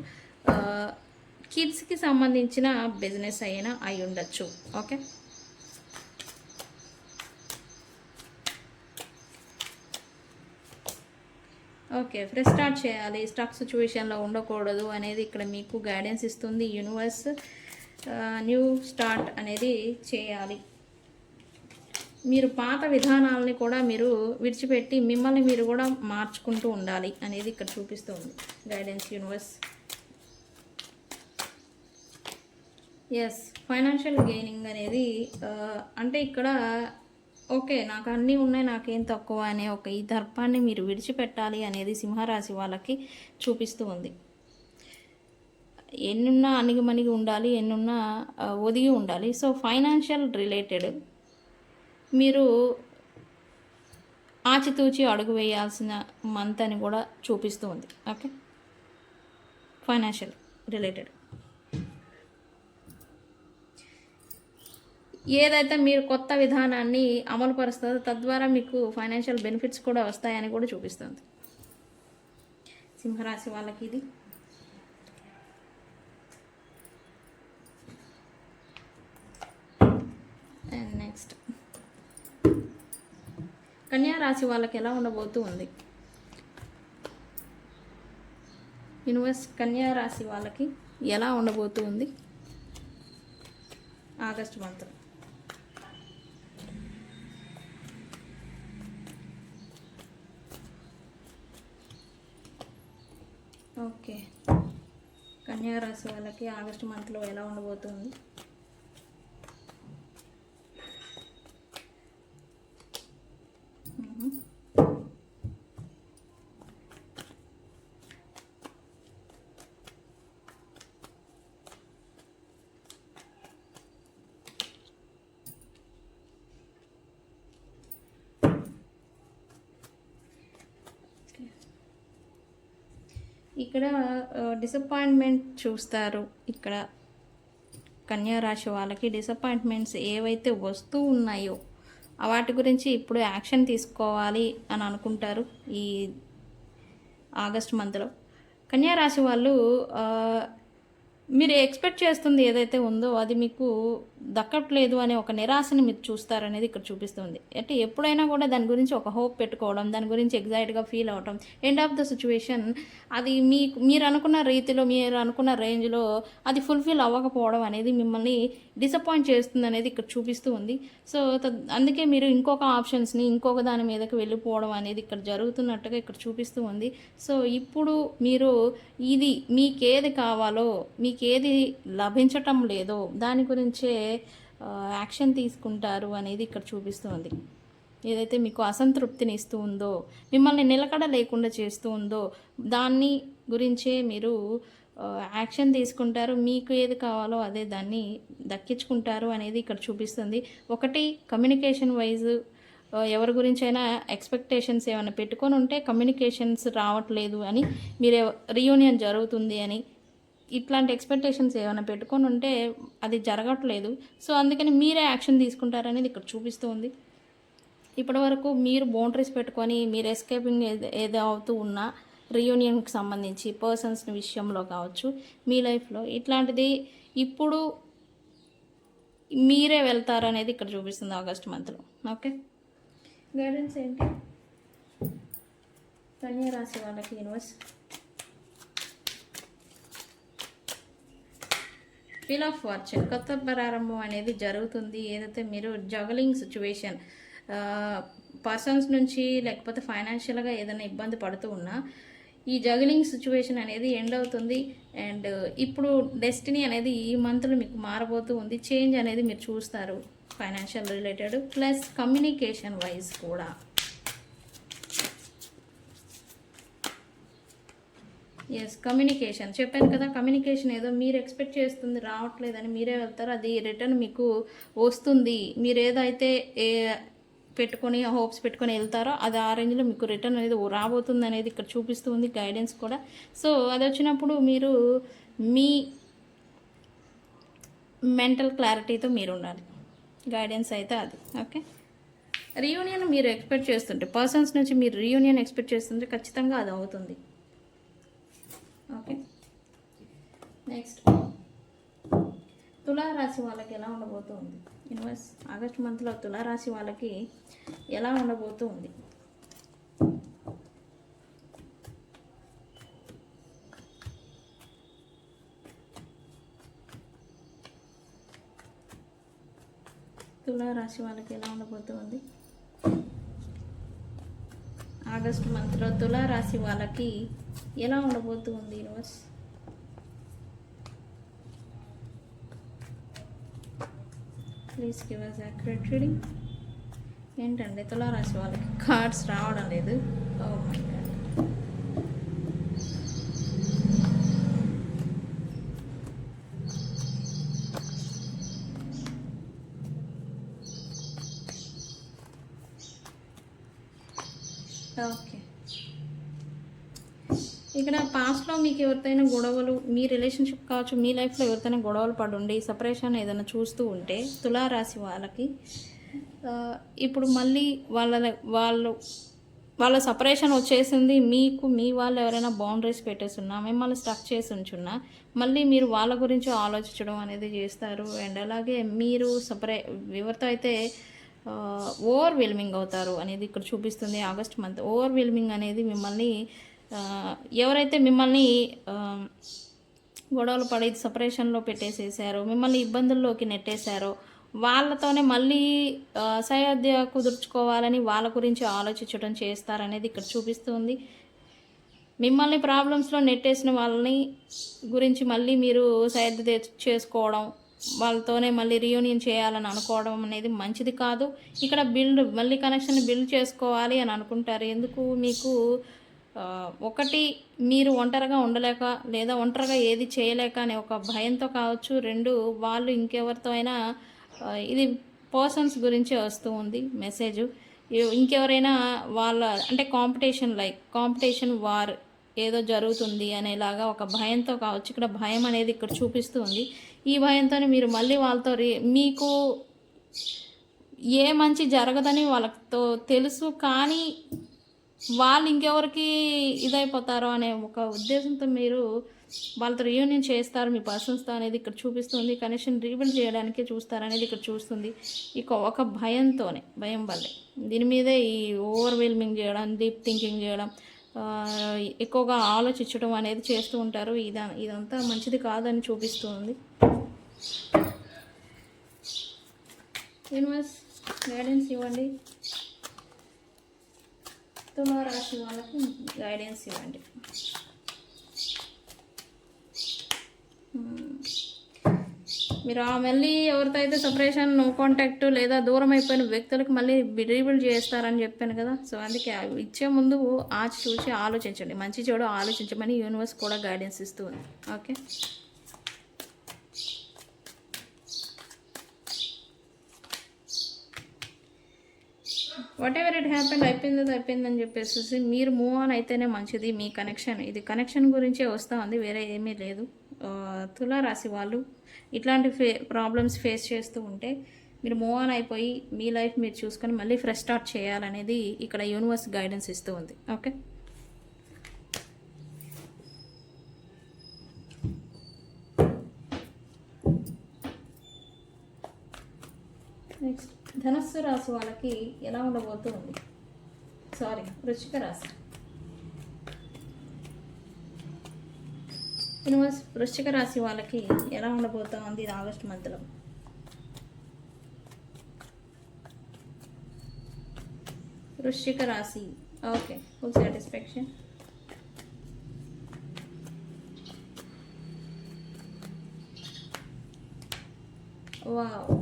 కిడ్స్కి సంబంధించిన బిజినెస్ అయినా అయి ఉండొచ్చు. ఓకే, ఓకే, ఫ్రెష్ స్టార్ట్ చేయాలి, స్టక్ సిచ్యువేషన్లో ఉండకూడదు అనేది ఇక్కడ మీకు గైడెన్స్ ఇస్తుంది యూనివర్స్. న్యూ స్టార్ట్ అనేది చేయాలి, మీరు పాత విధానాలని కూడా మీరు విడిచిపెట్టి మిమ్మల్ని మీరు కూడా మార్చుకుంటూ ఉండాలి అనేది ఇక్కడ చూపిస్తుంది guidance universe. Yes, financial gaining అనేది అంటే ఇక్కడ ఓకే నాకు అన్నీ ఉన్నాయి నాకేం తక్కువ అనే ఒక ఈ దర్పాన్ని మీరు విడిచిపెట్టాలి అనేది సింహరాశి వాళ్ళకి చూపిస్తూ ఉంది. ఎన్నున్నా అణిగిమణిగి ఉండాలి, ఎన్నున్నా ఒదిగి ఉండాలి. సో ఫైనాన్షియల్ రిలేటెడ్ మీరు ఆచితూచి అడుగు వేయాల్సిన మంత్ అని కూడా చూపిస్తూ ఉంది. ఓకే, ఫైనాన్షియల్ రిలేటెడ్ ఏదైతే మీరు కొత్త విధానాన్ని అమలు పరుస్తుందో తద్వారా మీకు ఫైనాన్షియల్ బెనిఫిట్స్ కూడా వస్తాయని కూడా చూపిస్తుంది సింహరాశి వాళ్ళకి ఇది. అండ్ నెక్స్ట్ కన్యా రాశి వాళ్ళకి ఎలా ఉండబోతూ ఉంది యూనివర్స్? కన్యా రాశి వాళ్ళకి ఎలా ఉండబోతూ ఉంది ఆగస్టు మంత్? ఓకే, కన్యా రాశి వాళ్ళకి ఆగస్టు మంత్లో ఎలా ఉండబోతుంది? ఇక్కడ డిసప్పాయింట్మెంట్ చూస్తారు, ఇక్కడ కన్యా రాశి వాళ్ళకి డిసప్పాయింట్మెంట్స్ ఏవైతే వస్తూ ఉన్నాయో వాటి గురించి ఇప్పుడు యాక్షన్ తీసుకోవాలి అని అనుకుంటారు ఈ ఆగస్ట్ మంత్లో. కన్యా రాశి వాళ్ళు మీరు ఎక్స్పెక్ట్ చేస్తుంది ఏదైతే ఉందో అది మీకు దక్కట్లేదు అనే ఒక నిరాశని మీరు చూస్తారనేది ఇక్కడ చూపిస్తుంది. అంటే ఎప్పుడైనా కూడా దాని గురించి ఒక హోప్ పెట్టుకోవడం, దాని గురించి ఎగ్జైట్గా ఫీల్ అవ్వడం, ఎండ్ ఆఫ్ ద సిచ్యువేషన్ అది మీరు అనుకున్న రీతిలో, మీరు అనుకున్న రేంజ్లో అది ఫుల్ఫిల్ అవ్వకపోవడం అనేది మిమ్మల్ని డిసప్పాయింట్ చేస్తుంది అనేది ఇక్కడ చూపిస్తూ ఉంది. సో అందుకే మీరు ఇంకొక ఆప్షన్స్ని ఇంకొక దాని మీదకి వెళ్ళిపోవడం అనేది ఇక్కడ జరుగుతున్నట్టుగా ఇక్కడ చూపిస్తూ ఉంది. సో ఇప్పుడు మీరు ఇది మీకేది కావాలో, మీకేది లభించటం లేదో దాని గురించే యాక్షన్ తీసుకుంటారు అనేది ఇక్కడ చూపిస్తుంది. ఏదైతే మీకు అసంతృప్తిని ఇస్తూ ఉందో, మిమ్మల్ని నిలకడ లేకుండా చేస్తూ ఉందో దాన్ని గురించే మీరు యాక్షన్ తీసుకుంటారు. మీకు ఏది కావాలో అదే దాన్ని దక్కించుకుంటారు అనేది ఇక్కడ చూపిస్తుంది. ఒకటి కమ్యూనికేషన్ వైజ్ ఎవరి గురించైనా ఎక్స్పెక్టేషన్స్ ఏమైనా పెట్టుకొని ఉంటే కమ్యూనికేషన్స్ రావట్లేదు అని, మీరు రీయూనియన్ జరుగుతుంది అని ఇట్లాంటి ఎక్స్పెక్టేషన్స్ ఏమైనా పెట్టుకొని ఉంటే అది జరగట్లేదు. సో అందుకని మీరే యాక్షన్ తీసుకుంటారనేది ఇక్కడ చూపిస్తూ ఉంది. ఇప్పటివరకు మీరు బౌండరీస్ పెట్టుకొని మీరు ఎస్కేపింగ్ ఏదో అవుతూ ఉన్నా రీయూనియన్కి సంబంధించి పర్సన్స్ విషయంలో కావచ్చు, మీ లైఫ్లో ఇట్లాంటిది ఇప్పుడు మీరే వెళ్తారనేది ఇక్కడ చూపిస్తుంది ఆగస్ట్ మంత్లో. ఓకే, గైడెన్స్ ఏంటి కన్యా రాశి వాళ్ళకి? యూనివర్స్ వీల్ ఆఫ్ ఫార్చ్యూన్, కొత్త ప్రారంభం అనేది జరుగుతుంది. ఏదైతే మీరు జగలింగ్ సిచ్యువేషన్ పర్సన్స్ నుంచి లేకపోతే ఫైనాన్షియల్గా ఏదైనా ఇబ్బంది పడుతూ ఉన్నా ఈ జగలింగ్ సిచ్యువేషన్ అనేది ఎండ్ అవుతుంది. అండ్ ఇప్పుడు డెస్టినీ అనేది ఈ మంత్లో మీకు మారబోతూ ఉంది. చేంజ్ అనేది మీరు చూస్తారు financial related plus communication wise కూడా. ఎస్, కమ్యూనికేషన్ చెప్పాను కదా, కమ్యూనికేషన్ ఏదో మీరు ఎక్స్పెక్ట్ చేస్తుంది రావట్లేదని మీరే వెళ్తారు, అది రిటర్న్ మీకు వస్తుంది. మీరు ఏదైతే పెట్టుకొని హోప్స్ పెట్టుకొని వెళ్తారో అది ఆ రేంజ్లో మీకు రిటర్న్ అనేది రాబోతుంది అనేది ఇక్కడ చూపిస్తుంది గైడెన్స్ కూడా. సో అది వచ్చినప్పుడు మీరు మీ మెంటల్ క్లారిటీతో మీరు ఉండాలి. గైడెన్స్ అయితే అది. ఓకే, రీయూనియన్ మీరు ఎక్స్పెక్ట్ చేస్తుంటే పర్సన్స్ నుంచి మీరు రీయూనియన్ ఎక్స్పెక్ట్ చేస్తుంటే ఖచ్చితంగా అది అవుతుంది. ఓకే, నెక్స్ట్ తులారాశి వాళ్ళకి ఎలా ఉండబోతుంది యూనివర్స్? ఆగస్ట్ మంత్లో తులారాశి వాళ్ళకి ఎలా ఉండబోతుంది? తులారాశి వాళ్ళకి ఎలా ఉండబోతుంది ఆగస్ట్ మంత్లో? తులారాశి వాళ్ళకి ఎలా ఉండబోతుంది universe? Please give us accurate reading. ఏంటండి తులారాశి వాళ్ళకి కార్డ్స్ రావడం లేదు? Oh my God. ఓకే, ఇక్కడ పాస్ట్లో మీకు ఎవరితోనైనా గొడవలు, మీ రిలేషన్షిప్ కావచ్చు, మీ లైఫ్లో ఎవరితోనైనా గొడవలు పడుండి సపరేషన్ ఏదైనా చూస్తూ ఉంటే తులారాశి వాళ్ళకి ఇప్పుడు మళ్ళీ వాళ్ళ సపరేషన్ వచ్చేసింది. మీకు మీ వాళ్ళు ఎవరైనా బౌండరీస్ పెట్టేస్తున్నా, మిమ్మల్ని స్టక్ చేసి ఉంచున్నా మళ్ళీ మీరు వాళ్ళ గురించి ఆలోచించడం అనేది చేస్తారు. అండ్ అలాగే మీరు ఎవరితో అయితే ఓవర్వెల్మింగ్ అవుతారు అనేది ఇక్కడ చూపిస్తుంది ఆగస్ట్ మంత్. ఓవర్వెల్మింగ్ అనేది మిమ్మల్ని ఎవరైతే మిమ్మల్ని గొడవలు పడి సపరేషన్లో పెట్టేసేసారో, మిమ్మల్ని ఇబ్బందుల్లోకి నెట్టేశారో వాళ్ళతోనే మళ్ళీ సయోధ్య కుదుర్చుకోవాలని వాళ్ళ గురించి ఆలోచించడం చేస్తారనేది ఇక్కడ చూపిస్తుంది. మిమ్మల్ని ప్రాబ్లమ్స్లో నెట్టేసిన వాళ్ళని గురించి మళ్ళీ మీరు సయోధ్య చేసుకోవడం, వాళ్ళతోనే మళ్ళీ రీయూనియన్ చేయాలని అనుకోవడం అనేది మంచిది కాదు. ఇక్కడ మళ్ళీ కనెక్షన్ బిల్డ్ చేసుకోవాలి అని అనుకుంటారు. ఎందుకు మీకు ఒకటి మీరు ఒంటరిగా ఉండలేక లేదా ఒంటరిగా ఏది చేయలేక అనే ఒక భయంతో కావచ్చు. రెండు, వాళ్ళు ఇంకెవరితో అయినా ఇది పర్సన్స్ గురించి వస్తూ ఉంది మెసేజ్, ఇంకెవరైనా వాళ్ళ అంటే కాంపిటీషన్ వార్ ఏదో జరుగుతుంది అనేలాగా ఒక భయంతో కావచ్చు. ఇక్కడ భయం అనేది ఇక్కడ చూపిస్తూ ఉంది. ఈ భయంతో మీరు మళ్ళీ వాళ్ళతో మీకు ఏ మంచి జరగదని వాళ్ళతో తెలుసు, కానీ వాళ్ళు ఇంకెవరికి ఇదైపోతారో అనే ఒక ఉద్దేశంతో మీరు వాళ్ళతో రీయూనియన్ చేస్తారు మీ పర్సన్స్తో అనేది ఇక్కడ చూపిస్తుంది. కనెక్షన్ రీబిల్డ్ చేయడానికి చూస్తారు అనేది ఇక్కడ చూస్తుంది. ఇక ఒక భయం వల్లే దీని మీదే ఈ ఓవర్వెల్మింగ్ చేయడం, డీప్ థింకింగ్ చేయడం, ఎక్కువగా ఆలోచించడం అనేది చేస్తూ ఉంటారు. ఇదంతా మంచిది కాదని చూపిస్తుంది. యూనివర్స్ గైడెన్స్ ఇవ్వండి. తులారాశి వాళ్ళకు గైడెన్స్ ఇవ్వండి. మీరు మళ్ళీ ఎవరితో అయితే సపరేషన్, నో కాంటాక్ట్ లేదా దూరం అయిపోయిన వ్యక్తులకు మళ్ళీ రీబిల్డ్ చేస్తారని చెప్పాను కదా. సో అందుకే ఇచ్చే ముందు చూసి ఆలోచించండి, మంచి చెడు ఆలోచించమని యూనివర్స్ కూడా గైడెన్స్ ఇస్తూ ఉంది. Okay, whatever it happened, అయిపోయిందని చెప్పేసి మీరు మూవ్ ఆన్ అయితేనే మంచిది. మీ కనెక్షన్, ఇది కనెక్షన్ గురించే వస్తూ ఉంది, వేరే ఏమీ లేదు. తులారాశి వాళ్ళు ఇట్లాంటి ప్రాబ్లమ్స్ ఫేస్ చేస్తూ ఉంటే మీరు మూవ్ ఆన్ అయిపోయి మీ లైఫ్ మీరు చూసుకొని మళ్ళీ ఫ్రెష్ స్టార్ట్ చేయాలనేది ఇక్కడ యూనివర్స్ గైడెన్స్ ఇస్తూ ఉంది. ఓకే, నెక్స్ట్ ధనస్సు రాశి వాళ్ళకి ఎలా ఉండబోతుంది? వృశ్చిక రాశి. యూనివర్స్ వృశ్చిక రాశి వాళ్ళకి ఎలా ఉండబోతుంది ఇది ఆగస్ట్ మంత్లో? వృశ్చిక రాశి, ఓకే, ఫుల్ సాటిస్ఫాక్షన్. వావ్,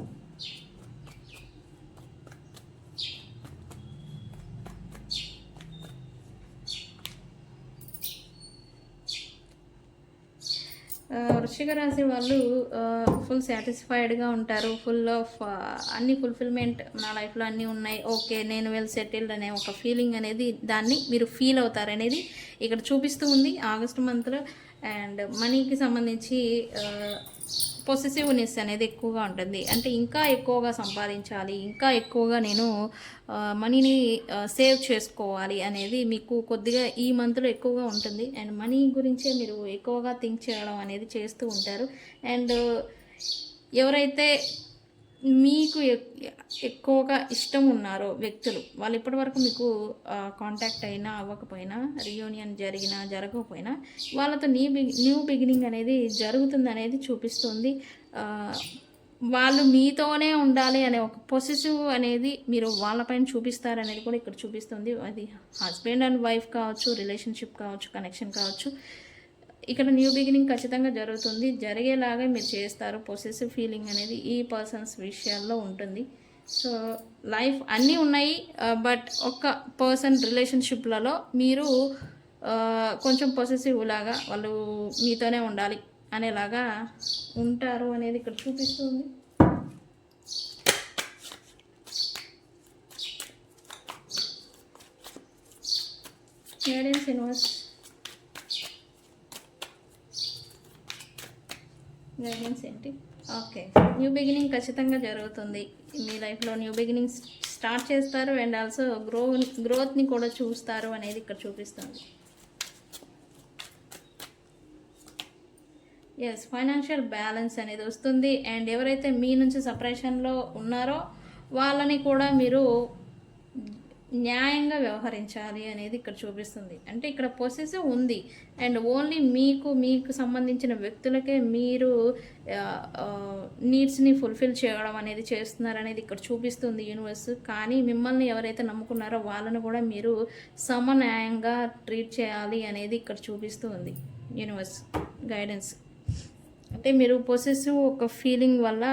వృశ్చిక రాశి వాళ్ళు ఫుల్ సాటిస్ఫైడ్గా ఉంటారు. ఫుల్ ఆఫ్ అన్ని ఫుల్ఫిల్మెంట్, నా లైఫ్లో అన్నీ ఉన్నాయి, ఓకే నేను వెల్ సెటిల్డ్ అనే ఒక ఫీలింగ్ అనేది దాన్ని మీరు ఫీల్ అవుతారు అనేది ఇక్కడ చూపిస్తూ ఉంది ఆగస్టు మంత్లో. అండ్ మనీకి సంబంధించి పొసెసివ్నెస్ అనేది ఎక్కువగా ఉంటుంది. అంటే ఇంకా ఎక్కువగా సంపాదించాలి, ఇంకా ఎక్కువగా నేను మనీని సేవ్ చేసుకోవాలి అనేది మీకు కొద్దిగా ఈ మంత్లో ఎక్కువగా ఉంటుంది. అండ్ మనీ గురించే మీరు ఎక్కువగా థింక్ చేయడం అనేది చేస్తూ ఉంటారు. అండ్ ఎవరైతే మీకు ఎక్కువగా ఇష్టం ఉన్నారో వ్యక్తులు, వాళ్ళు ఇప్పటివరకు మీకు కాంటాక్ట్ అయినా అవ్వకపోయినా, రియూనియన్ జరగకపోయినా వాళ్ళతో న్యూ బిగినింగ్ అనేది జరుగుతుంది అనేది చూపిస్తుంది. వాళ్ళు మీతోనే ఉండాలి అనే ఒక పొసెసివ్ అనేది మీరు వాళ్ళపైన చూపిస్తారనేది కూడా ఇక్కడ చూపిస్తుంది. అది హస్బెండ్ అండ్ వైఫ్ కావచ్చు, రిలేషన్షిప్ కావచ్చు, కనెక్షన్ కావచ్చు, ఇక్కడ న్యూ బిగినింగ్ ఖచ్చితంగా జరుగుతుంది, జరిగేలాగా మీరు చేస్తారు. పొసెసివ్ ఫీలింగ్ అనేది ఈ పర్సన్స్ విషయాల్లో ఉంటుంది. సో లైఫ్ అన్నీ ఉన్నాయి, బట్ ఒక్క పర్సన్ రిలేషన్షిప్లలో మీరు కొంచెం పొసెసివ్ లాగా వాళ్ళు మీతోనే ఉండాలి అనేలాగా ఉంటారు అనేది ఇక్కడ చూపిస్తుంది. గైడెన్స్ యూనివర్స్, గైడెన్స్ ఏంటి? ఓకే, న్యూ బిగినింగ్ ఖచ్చితంగా జరుగుతుంది మీ లైఫ్లో. న్యూ బిగినింగ్ స్టార్ట్ చేస్తారు అండ్ ఆల్సో గ్రోత్ని కూడా చూస్తారు అనేది ఇక్కడ చూపిస్తుంది. ఎస్, ఫైనాన్షియల్ బ్యాలెన్స్ అనేది వస్తుంది. అండ్ ఎవరైతే మీ నుంచి సపరేషన్లో ఉన్నారో వాళ్ళని కూడా మీరు న్యాయంగా వ్యవహరించాలి అనేది ఇక్కడ చూపిస్తుంది. అంటే ఇక్కడ పొసెసివ్ ఉంది అండ్ ఓన్లీ మీకు సంబంధించిన వ్యక్తులకే మీరు నీడ్స్ని ఫుల్ఫిల్ చేయడం అనేది చేస్తున్నారు అనేది ఇక్కడ చూపిస్తుంది యూనివర్స్. కానీ మిమ్మల్ని ఎవరైతే నమ్ముకున్నారో వాళ్ళని కూడా మీరు సమన్యాయంగా ట్రీట్ చేయాలి అనేది ఇక్కడ చూపిస్తూ ఉంది యూనివర్స్ గైడెన్స్. అంటే మీరు పొసెసివ్ ఒక ఫీలింగ్ వల్ల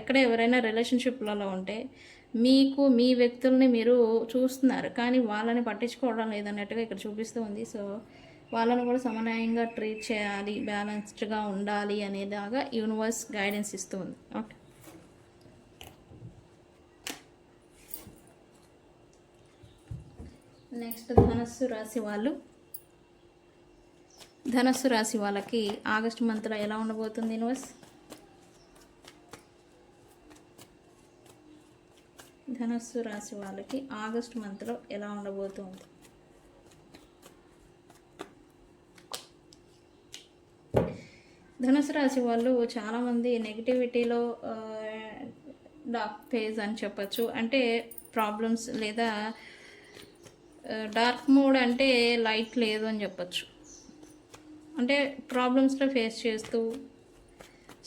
ఇక్కడ ఎవరైనా రిలేషన్షిప్లలో ఉంటే మీ వ్యక్తుల్ని మీరు చూస్తున్నారు కానీ వాళ్ళని పట్టించుకోవడం లేదన్నట్టుగా ఇక్కడ చూపిస్తూ ఉంది. సో వాళ్ళని కూడా సమన్యాయంగా ట్రీట్ చేయాలి, బ్యాలెన్స్డ్గా ఉండాలి అనేలాగా యూనివర్స్ గైడెన్స్ ఇస్తూ ఉంది. ఓకే, నెక్స్ట్ ధనస్సు రాశి వాళ్ళు. ధనస్సు రాశి వాళ్ళకి ఆగస్ట్ మంత్లో ఎలా ఉండబోతుంది యూనివర్స్? ధనస్సు రాశి వాళ్ళకి ఆగస్ట్ మంత్లో ఎలా ఉండబోతుంది? ధనుసు రాశి వాళ్ళు చాలామంది నెగిటివిటీలో డార్క్ ఫేజ్ అని చెప్పచ్చు. అంటే ప్రాబ్లమ్స్ లేదా డార్క్ మూడ్ అంటే లైట్ లేదు అని చెప్పచ్చు. అంటే ప్రాబ్లమ్స్లో ఫేస్ చేస్తూ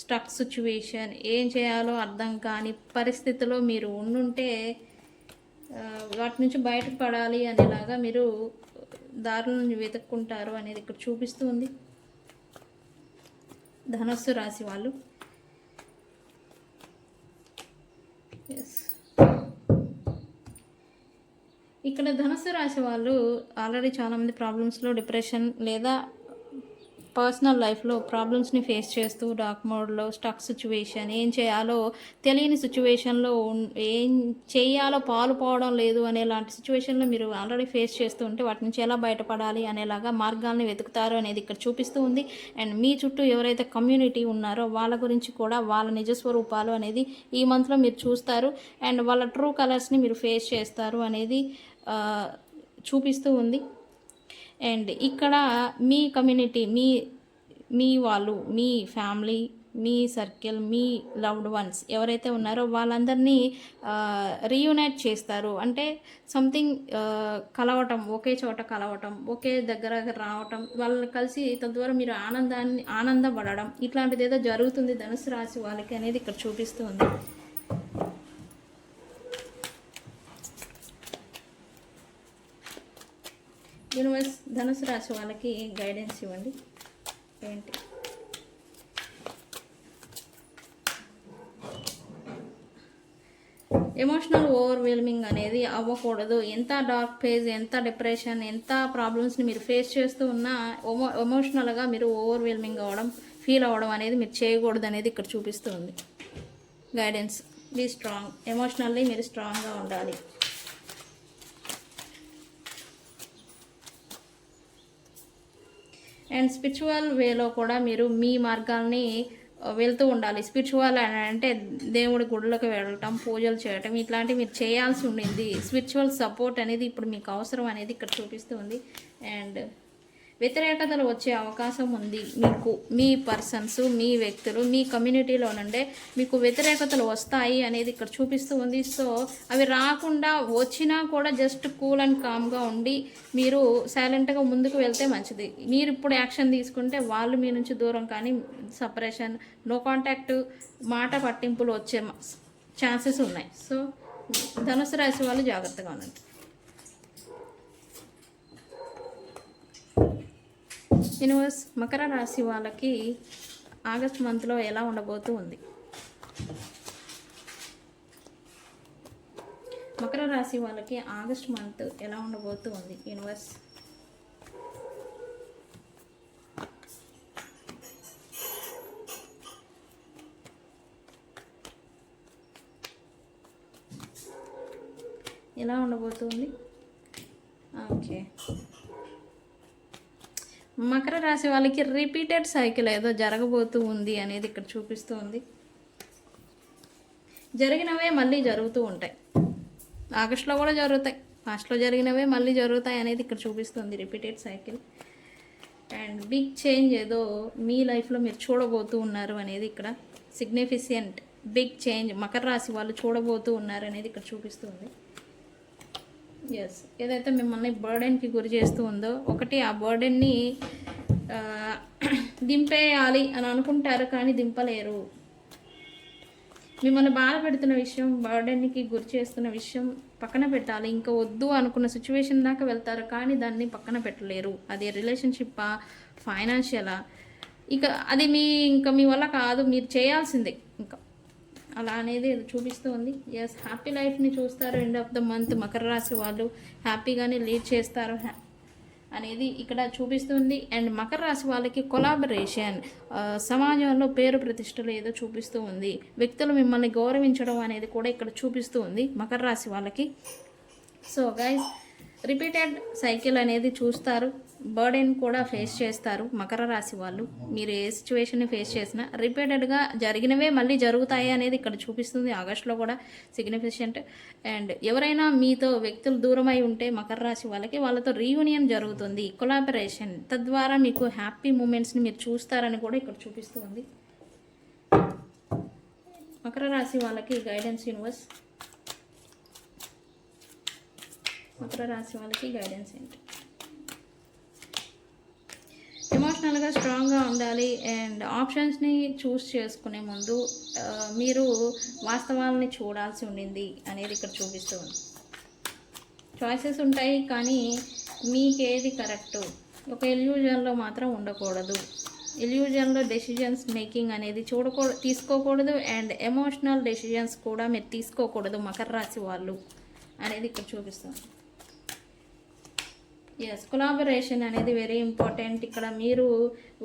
స్టక్ సిచ్యువేషన్, ఏం చేయాలో అర్థం కాని పరిస్థితిలో మీరు ఉండుంటే వాటి నుంచి బయటపడాలి అనేలాగా మీరు దారులను వెతుక్కుంటారు అనేది ఇక్కడ చూపిస్తూ ఉంది ధనస్సు రాశి వాళ్ళు. ఇక్కడ ధనస్సు రాశి వాళ్ళు ఆల్రెడీ చాలామంది ప్రాబ్లమ్స్లో డిప్రెషన్ లేదా పర్సనల్ లైఫ్లో ప్రాబ్లమ్స్ని ఫేస్ చేస్తూ డార్క్ మోడ్లో స్టక్ సిచ్యువేషన్, ఏం చేయాలో తెలియని సిచ్యువేషన్లో ఏం చేయాలో పాలుపోవడం లేదు అనేలాంటి సిచ్యువేషన్లో మీరు ఆల్రెడీ ఫేస్ చేస్తూ ఉంటే వాటి నుంచి ఎలా బయటపడాలి అనేలాగా మార్గాల్ని వెతుకుతారు అనేది ఇక్కడ చూపిస్తూ ఉంది. అండ్ మీ చుట్టూ ఎవరైతే కమ్యూనిటీ ఉన్నారో వాళ్ళ గురించి కూడా వాళ్ళ నిజస్వరూపాలు అనేది ఈ మంత్లో మీరు చూస్తారు. అండ్ వాళ్ళ ట్రూ కలర్స్ని మీరు ఫేస్ చేస్తారు అనేది చూపిస్తూ ఉంది. అండ్ ఇక్కడ మీ కమ్యూనిటీ, మీ వాళ్ళు, మీ ఫ్యామిలీ, మీ సర్కిల్, మీ లవ్డ్ వన్స్ ఎవరైతే ఉన్నారో వాళ్ళందరినీ రీయూనైట్ చేస్తారు. అంటే సంథింగ్ కలవటం, ఒకే చోట కలవటం, ఒకే దగ్గర రావటం, వాళ్ళని కలిసి తద్వారా మీరు ఆనందపడడం, ఇట్లాంటిది ఏదో జరుగుతుంది ధనుసు రాశి వాళ్ళకి అనేది ఇక్కడ చూపిస్తుంది. యూనివర్స్ ధనుసు రాశి వాళ్ళకి గైడెన్స్ ఇవ్వండి. ఏంటి ఎమోషనల్ ఓవర్వెల్మింగ్ అనేది అవ్వకూడదు. ఎంత డార్క్ ఫేజ్, ఎంత డిప్రెషన్, ఎంత ప్రాబ్లమ్స్ని మీరు ఫేస్ చేస్తూ ఉన్నా ఎమోషనల్గా మీరు ఓవర్వెల్మింగ్ అవ్వడం, ఫీల్ అవ్వడం అనేది మీరు చేయకూడదు అనేది ఇక్కడ చూపిస్తుంది గైడెన్స్. బీ స్ట్రాంగ్, ఎమోషనల్లీ మీరు స్ట్రాంగ్గా ఉండాలి. అండ్ స్పిరిచువల్ వేలో కూడా మీరు మీ మార్గాల్ని వెళ్తూ ఉండాలి. స్పిరిచువల్ అంటే దేవుడి గుడిలోకి వెళ్ళటం, పూజలు చేయటం, ఇట్లాంటివి మీరు చేయాల్సి ఉండింది. స్పిరిచువల్ సపోర్ట్ అనేది ఇప్పుడు మీకు అవసరం అనేది ఇక్కడ చూపిస్తుంది. అండ్ వ్యతిరేకతలు వచ్చే అవకాశం ఉంది మీకు. మీ పర్సన్స్, మీ వ్యక్తులు, మీ కమ్యూనిటీలో నుండే మీకు వ్యతిరేకతలు వస్తాయి అనేది ఇక్కడ చూపిస్తూ ఉంది. సో అవి రాకుండా వచ్చినా కూడా జస్ట్ కూల్ అండ్ కామ్గా ఉండి మీరు సైలెంట్గా ముందుకు వెళ్తే మంచిది. మీరు ఇప్పుడు యాక్షన్ తీసుకుంటే వాళ్ళు మీ నుంచి దూరం, కానీ సపరేషన్, నో కాంటాక్ట్, మాట పట్టింపులు వచ్చే ఛాన్సెస్ ఉన్నాయి. సో ధనుసు రాశి వాళ్ళు జాగ్రత్తగా ఉండండి. యూనివర్స్ మకర రాశి వాళ్ళకి ఆగస్ట్ మంత్లో ఎలా ఉండబోతూ ఉంది? మకర రాశి వాళ్ళకి ఆగస్ట్ మంత్ ఎలా ఉండబోతూ ఉంది యూనివర్స్? ఎలా ఉండబోతుంది? ఓకే, మకర రాశి వాళ్ళకి రిపీటెడ్ సైకిల్ ఏదో జరగబోతూ ఉంది అనేది ఇక్కడ చూపిస్తూ ఉంది. జరిగినవే మళ్ళీ జరుగుతూ ఉంటాయి. ఆగస్టులో కూడా జరుగుతాయి, పాస్ట్లో జరిగినవే మళ్ళీ జరుగుతాయి అనేది ఇక్కడ చూపిస్తుంది repeated cycle. And big change ఏదో మీ లైఫ్లో మీరు చూడబోతూ ఉన్నారు అనేది ఇక్కడ సిగ్నిఫికెంట్ బిగ్ చేంజ్ మకర రాశి వాళ్ళు చూడబోతూ ఉన్నారు అనేది ఇక్కడ చూపిస్తుంది. ఎస్, ఏదైతే మిమ్మల్ని బర్డెన్కి గురి చేస్తూ ఉందో, ఒకటి ఆ బర్డెన్ని దింపేయాలి అని అనుకుంటారు కానీ దింపలేరు. మిమ్మల్ని బాధ పెడుతున్న విషయం, బర్డెన్కి గురి చేస్తున్న విషయం పక్కన పెట్టాలి. ఇంకా వద్దు అనుకున్న సిచ్యువేషన్ దాకా వెళ్తారు కానీ దాన్ని పక్కన పెట్టలేరు. అది రిలేషన్షిప్పా, ఫైనాన్షియలా, ఇక అది మీ వల్ల కాదు, మీరు చేయాల్సిందే ఇంకా అలా అనేది చూపిస్తూ ఉంది. ఎస్, హ్యాపీ లైఫ్ని చూస్తారు. End of the month Makar రాశి వాళ్ళు హ్యాపీగానే లీడ్ చేస్తారు అనేది ఇక్కడ చూపిస్తుంది. అండ్ మకర రాశి వాళ్ళకి కొలాబరేషన్, సమాజంలో పేరు ప్రతిష్టలు ఏదో చూపిస్తూ ఉంది. వ్యక్తులు మిమ్మల్ని గౌరవించడం అనేది కూడా ఇక్కడ చూపిస్తూ ఉంది మకర రాశి వాళ్ళకి. సో గైస్, రిపీటెడ్ సైకిల్ అనేది చూస్తారు. బర్డెన్ కూడా ఫేస్ చేస్తారు మకర రాశి వాళ్ళు. మీరు ఏ సిచ్యువేషన్ని ఫేస్ చేసినా రిపీటెడ్గా జరిగినవే మళ్ళీ జరుగుతాయి అనేది ఇక్కడ చూపిస్తుంది. ఆగస్టులో కూడా సిగ్నిఫికెంట్. అండ్ ఎవరైనా మీతో వ్యక్తులు దూరమై ఉంటే మకర రాశి వాళ్ళకి వాళ్ళతో రీయూనియన్ జరుగుతుంది, కొలాబరేషన్, తద్వారా మీకు హ్యాపీ మూమెంట్స్ని మీరు చూస్తారని కూడా ఇక్కడ చూపిస్తుంది. మకర రాశి వాళ్ళకి గైడెన్స్ యూనివర్స్, మకర రాశి వాళ్ళకి గైడెన్స్ ఏంటి? ఎమోషనల్గా స్ట్రాంగ్గా ఉండాలి అండ్ ఆప్షన్స్ని చూస్ చేసుకునే ముందు మీరు వాస్తవాలని చూడాల్సి ఉండింది అనేది ఇక్కడ చూపిస్తుంది. చాయిసెస్ ఉంటాయి కానీ మీకేది కరెక్టు ఒక ఇల్యూజన్లో మాత్రం ఉండకూడదు. ఇల్యూజన్లో డెసిజన్స్ మేకింగ్ అనేది తీసుకోకూడదు అండ్ ఎమోషనల్ డెసిజన్స్ కూడా మీరు తీసుకోకూడదు మకర రాశి వాళ్ళు అనేది ఇక్కడ చూపిస్తుంది. ఎస్, కొలాబరేషన్ అనేది వెరీ ఇంపార్టెంట్. ఇక్కడ మీరు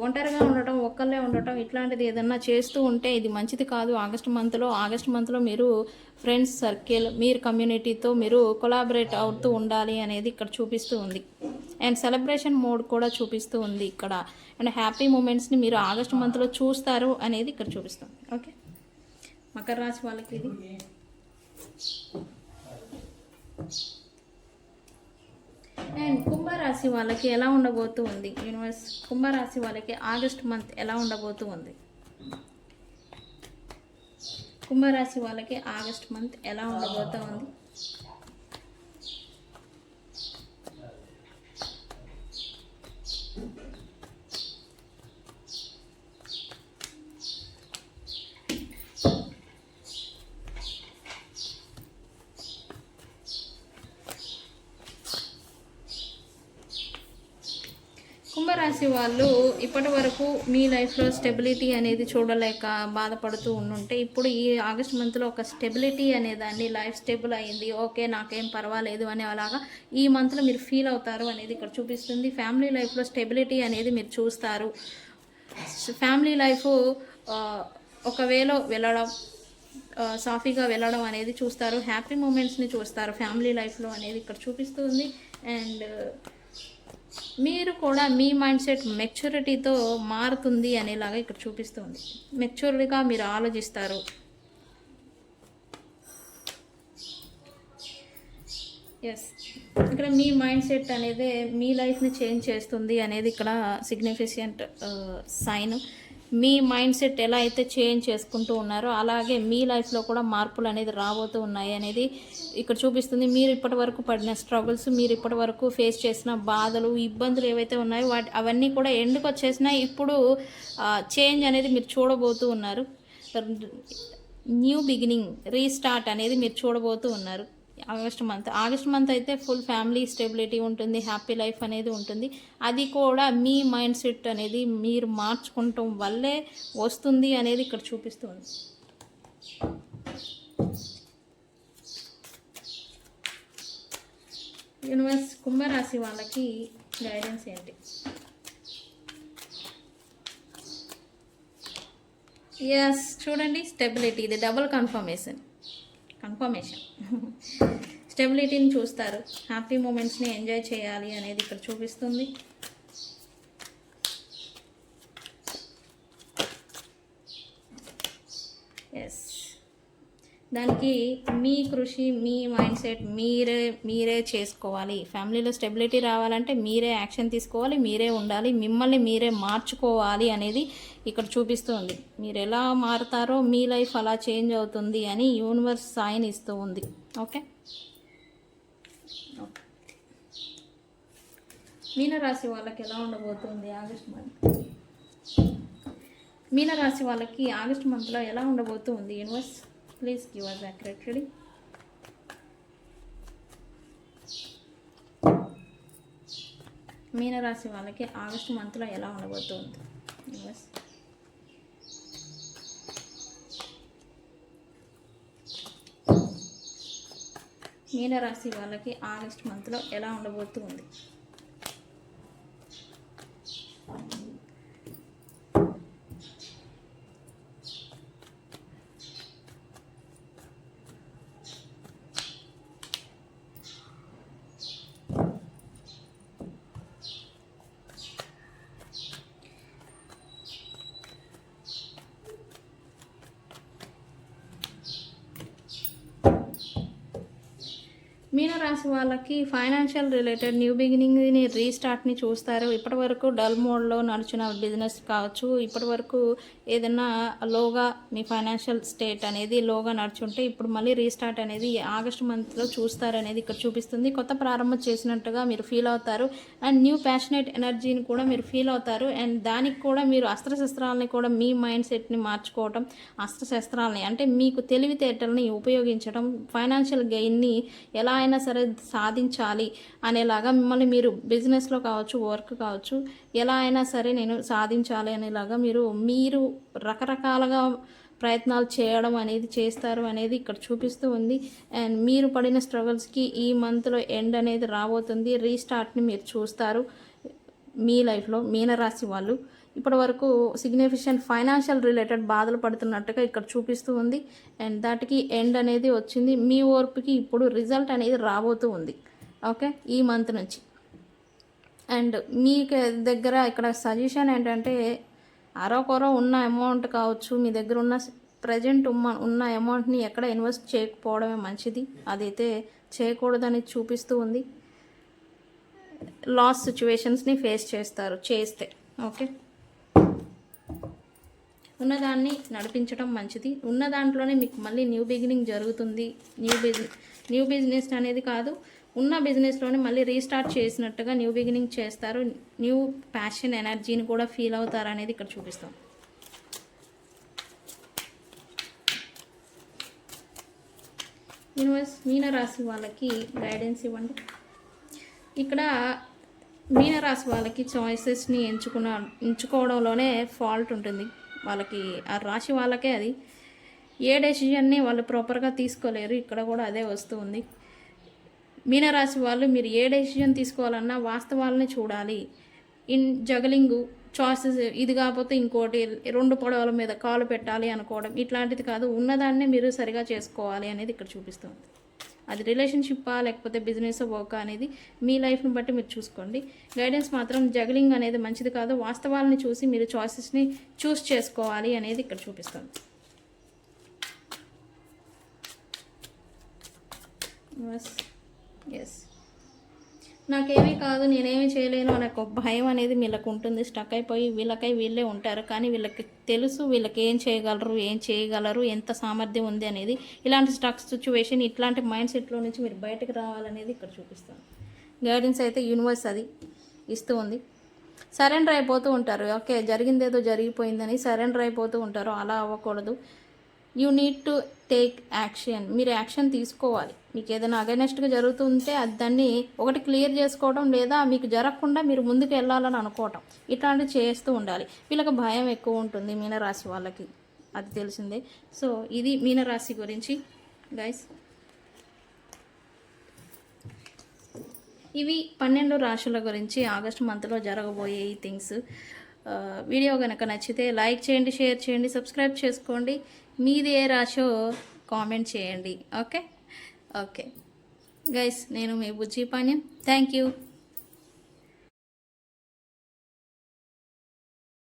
ఒంటరిగా ఉండటం, ఒక్కళ్ళే ఉండటం ఇట్లాంటిది ఏదన్నా చేస్తూ ఉంటే ఇది మంచిది కాదు. ఆగస్ట్ మంత్లో మీరు ఫ్రెండ్స్ సర్కిల్, మీరు కమ్యూనిటీతో మీరు కొలాబరేట్ అవుతూ ఉండాలి అనేది ఇక్కడ చూపిస్తూ ఉంది. అండ్ సెలబ్రేషన్ మోడ్ కూడా చూపిస్తూ ఉంది ఇక్కడ. అండ్ హ్యాపీ మూమెంట్స్ని మీరు ఆగస్ట్ మంత్లో చూస్తారు అనేది ఇక్కడ చూపిస్తుంది. ఓకే, మకర రాశి వాళ్ళకి ఇది. అండ్ కుంభరాశి వాళ్ళకి ఎలా ఉండబోతూ ఉంది యూనివర్స్? కుంభరాశి వాళ్ళకి ఆగస్ట్ మంత్ ఎలా ఉండబోతూ ఉంది? కుంభరాశి వాళ్ళకి ఆగస్ట్ మంత్ ఎలా ఉండబోతూ ఉంది? కుంభరాశి వాళ్ళు ఇప్పటి వరకు మీ లైఫ్లో స్టెబిలిటీ అనేది చూడలేక బాధపడుతూ ఉండుంటే ఇప్పుడు ఈ ఆగస్ట్ మంత్లో ఒక స్టెబిలిటీ అనేదాన్ని, లైఫ్ స్టేబుల్ అయ్యింది, ఓకే నాకేం పర్వాలేదు అనే అలాగా ఈ మంత్లో మీరు ఫీల్ అవుతారు అనేది ఇక్కడ చూపిస్తుంది. ఫ్యామిలీ లైఫ్లో స్టెబిలిటీ అనేది మీరు చూస్తారు. ఫ్యామిలీ లైఫ్ ఒక వేలో వెళ్ళడం, సాఫీగా వెళ్ళడం అనేది చూస్తారు. హ్యాపీ మూమెంట్స్ని చూస్తారు ఫ్యామిలీ లైఫ్లో అనేది ఇక్కడ చూపిస్తుంది. అండ్ మీరు కూడా మీ మైండ్ సెట్ మెచ్యూరిటీతో మారుతుంది అనేలాగా ఇక్కడ చూపిస్తుంది. మెచ్యూర్డ్గా మీరు ఆలోచిస్తారు. ఎస్, ఇక్కడ మీ మైండ్ సెట్ అనేది మీ లైఫ్ని చేంజ్ చేస్తుంది అనేది ఇక్కడ సిగ్నిఫికెంట్ సైన్. మీ మైండ్ సెట్ ఎలా అయితే చేంజ్ చేసుకుంటూ ఉన్నారో అలాగే మీ లైఫ్లో కూడా మార్పులు అనేది రాబోతూ ఉన్నాయి అనేది ఇక్కడ చూపిస్తుంది. మీరు ఇప్పటి వరకు పడిన స్ట్రగుల్స్, మీరు ఇప్పటి వరకు ఫేస్ చేసిన బాధలు, ఇబ్బందులు ఏవైతే ఉన్నాయో అవన్నీ కూడా ఎండ్కి వచ్చేసినా ఇప్పుడు చేంజ్ అనేది మీరు చూడబోతూ ఉన్నారు. న్యూ బిగినింగ్, రీస్టార్ట్ అనేది మీరు చూడబోతూ ఉన్నారు. ఆగస్ట్ మంత్ అయితే ఫుల్ ఫ్యామిలీ స్టెబిలిటీ ఉంటుంది, హ్యాపీ లైఫ్ అనేది ఉంటుంది. అది కూడా మీ మైండ్ సెట్ అనేది మీరు మార్చుకుంటాం వల్లే వస్తుంది అనేది ఇక్కడ చూపిస్తుంది. యూనివర్స్ కుంభరాశి వాళ్ళకి గైడెన్స్ ఏంటి? ఎస్, చూడండి స్టెబిలిటీ, ఇది డబుల్ కన్ఫర్మేషన్. స్టెబిలిటీని చూస్తారు, హ్యాపీ మూమెంట్స్ని ఎంజాయ్ చేయాలి అనేది ఇక్కడ చూపిస్తుంది. ఎస్, దానికి మీ కృషి, మీ మైండ్ సెట్ మీరే చేసుకోవాలి. ఫ్యామిలీలో స్టెబిలిటీ రావాలంటే మీరే యాక్షన్ తీసుకోవాలి, మీరే ఉండాలి, మిమ్మల్ని మీరే మార్చుకోవాలి అనేది ఇక్కడ చూపిస్తుంది. మీరు ఎలా మారుతారో మీ లైఫ్ అలా చేంజ్ అవుతుంది అని యూనివర్స్ సైన్ ఇస్తూ ఉంది. ఓకే, మీనరాశి వాళ్ళకి ఎలా ఉండబోతుంది ఆగస్ట్ మంత్? మీనరాశి వాళ్ళకి ఆగస్ట్ మంత్లో ఎలా ఉండబోతుంది universe? Please give us accurate reading. మీనరాశి వాళ్ళకి ఆగస్ట్ మంత్లో ఎలా ఉండబోతుంది యూనివర్స్? మీనరాశి వాళ్ళకి ఆగస్ట్ మంత్లో ఎలా ఉండబోతుంది? రాశి వాళ్ళకి ఫైనాన్షియల్ రిలేటెడ్ న్యూ బిగినింగ్ని రీస్టార్ట్ని చూస్తారు. ఇప్పటి వరకు డల్ మోడ్లో నడిచిన బిజినెస్ కావచ్చు, ఇప్పటి వరకు ఏదైనా లోగా మీ ఫైనాన్షియల్ స్టేట్ అనేది లోగా నడుచుంటే ఇప్పుడు మళ్ళీ రీస్టార్ట్ అనేది ఆగస్ట్ మంత్లో చూస్తారు అనేది ఇక్కడ చూపిస్తుంది. కొత్త ప్రారంభం చేసినట్టుగా మీరు ఫీల్ అవుతారు అండ్ న్యూ ప్యాషనేట్ ఎనర్జీని కూడా మీరు ఫీల్ అవుతారు. అండ్ దానికి కూడా మీరు అస్త్రశస్త్రాలని కూడా మీ మైండ్ సెట్ని మార్చుకోవటం, అస్త్రశస్త్రాలని అంటే మీకు తెలివితేటల్ని ఉపయోగించడం, ఫైనాన్షియల్ గెయిన్ని ఎలా అయినా సరే సాధించాలి అనేలాగా మిమ్మల్ని మీరు బిజినెస్లో కావచ్చు, వర్క్ కావచ్చు, ఎలా అయినా సరే నేను సాధించాలి అనేలాగా మీరు రకరకాలుగా ప్రయత్నాలు చేయడం అనేది చేస్తారు అనేది ఇక్కడ చూపిస్తూ ఉంది. అండ్ మీరు పడిన స్ట్రగుల్స్కి ఈ మంత్లో ఎండ్ అనేది రాబోతుంది. రీస్టార్ట్ని మీరు చూస్తారు మీ లైఫ్లో. మీనరాశి వాళ్ళు ఇప్పటి వరకు సిగ్నిఫికెంట్ ఫైనాన్షియల్ రిలేటెడ్ బాధలు పడుతున్నట్టుగా ఇక్కడ చూపిస్తూ ఉంది. అండ్ దాటికి ఎండ్ అనేది వచ్చింది. మీ ఓర్పుకి ఇప్పుడు రిజల్ట్ అనేది రాబోతూ ఉంది. ఓకే, ఈ మంత్ నుంచి. అండ్ మీకు దగ్గర ఇక్కడ సజెషన్ ఏంటంటే అరకొర ఉన్న అమౌంట్ కావచ్చు, మీ దగ్గర ఉన్న ప్రజెంట్ ఉన్న అమౌంట్ని ఎక్కడ ఇన్వెస్ట్ చేయకపోవడమే మంచిది. అదైతే చేయకూడదని చూపిస్తూ ఉంది. లాస్ సిచ్యువేషన్స్ని ఫేస్ చేస్తే ఓకే, ఉన్నదాన్ని నడిపించడం మంచిది. ఉన్న దాంట్లోనే మీకు మళ్ళీ న్యూ బిగినింగ్ జరుగుతుంది. న్యూ బిజినెస్ అనేది కాదు, ఉన్న బిజినెస్లోనే మళ్ళీ రీస్టార్ట్ చేసినట్టుగా న్యూ బిగినింగ్ చేస్తారు. న్యూ ప్యాషన్ ఎనర్జీని కూడా ఫీల్ అవుతారు అనేది ఇక్కడ చూపిస్తాం. యూనివర్స్ మీనరాశి వాళ్ళకి గైడెన్స్ ఇవ్వండి. ఇక్కడ మీనరాశి వాళ్ళకి చాయిసెస్ని ఎంచుకోవడంలోనే ఫాల్ట్ ఉంటుంది. వాళ్ళకి ఆ రాశి వాళ్ళకే అది ఏ డెసిషన్ని వాళ్ళు ప్రాపర్గా తీసుకోలేరు. ఇక్కడ కూడా అదే వస్తుంది. మీనరాశి వాళ్ళు మీరు ఏ డెసిషన్ తీసుకోవాలన్నా వాస్తవాలని చూడాలి. జగలింగు చాయిసెస్ ఇది కాకపోతే ఇంకోటి 2 పడవల మీద కాలు పెట్టాలి అనుకోవడం ఇట్లాంటిది కాదు. ఉన్నదాన్నే మీరు సరిగా చేసుకోవాలి అనేది ఇక్కడ చూపిస్తుంది. అది రిలేషన్షిప్పా లేకపోతే బిజినెస్ వర్క్ అనేది మీ లైఫ్ని బట్టి మీరు చూసుకోండి. గైడెన్స్ మాత్రం జగలింగ్ అనేది మంచిది కాదు. వాస్తవాలని చూసి మీరు చాయిసెస్ని చూస్ చేసుకోవాలి అనేది ఇక్కడ చూపిస్తుంది. ఎస్, నాకేమీ కాదు, నేనేమీ చేయలేను అనే ఒక భయం అనేది వీళ్ళకు ఉంటుంది. స్టక్ అయిపోయి వీళ్ళే ఉంటారు. కానీ వీళ్ళకి తెలుసు వీళ్ళకి ఏం చేయగలరు, ఎంత సామర్థ్యం ఉంది అనేది. ఇలాంటి స్టక్ సిచ్యువేషన్, ఇట్లాంటి మైండ్ సెట్లో నుంచి మీరు బయటకు రావాలనేది ఇక్కడ చూపిస్తాను. గైడెన్స్ అయితే యూనివర్స్ అది ఇస్తూ ఉంది. సరెండర్ అయిపోతూ ఉంటారు. ఓకే, జరిగిందేదో జరిగిపోయిందని సరెండర్ అయిపోతూ ఉంటారు. అలా అవ్వకూడదు. You need to take action. మీరు యాక్షన్ తీసుకోవాలి. మీకు ఏదైనా అగైనెస్ట్గా జరుగుతుంటే దాన్ని ఒకటి క్లియర్ చేసుకోవడం, లేదా మీకు జరగకుండా మీరు ముందుకు వెళ్ళాలని అనుకోవటం, ఇట్లాంటివి చేస్తూ ఉండాలి. వీళ్ళకి భయం ఎక్కువ ఉంటుంది మీనరాశి వాళ్ళకి, అది తెలిసిందే. సో ఇది మీనరాశి గురించి గైస్. ఇవి 12 రాశుల గురించి ఆగస్టు మంత్లో జరగబోయే ఈ థింగ్స్. వీడియో కనుక నచ్చితే లైక్ చేయండి, షేర్ చేయండి, సబ్స్క్రైబ్ చేసుకోండి. మీది ఏ రాశో కామెంట్ చేయండి. ఓకే గైస్, నేను మీ బుజ్జి పాణ్యం. Thank you.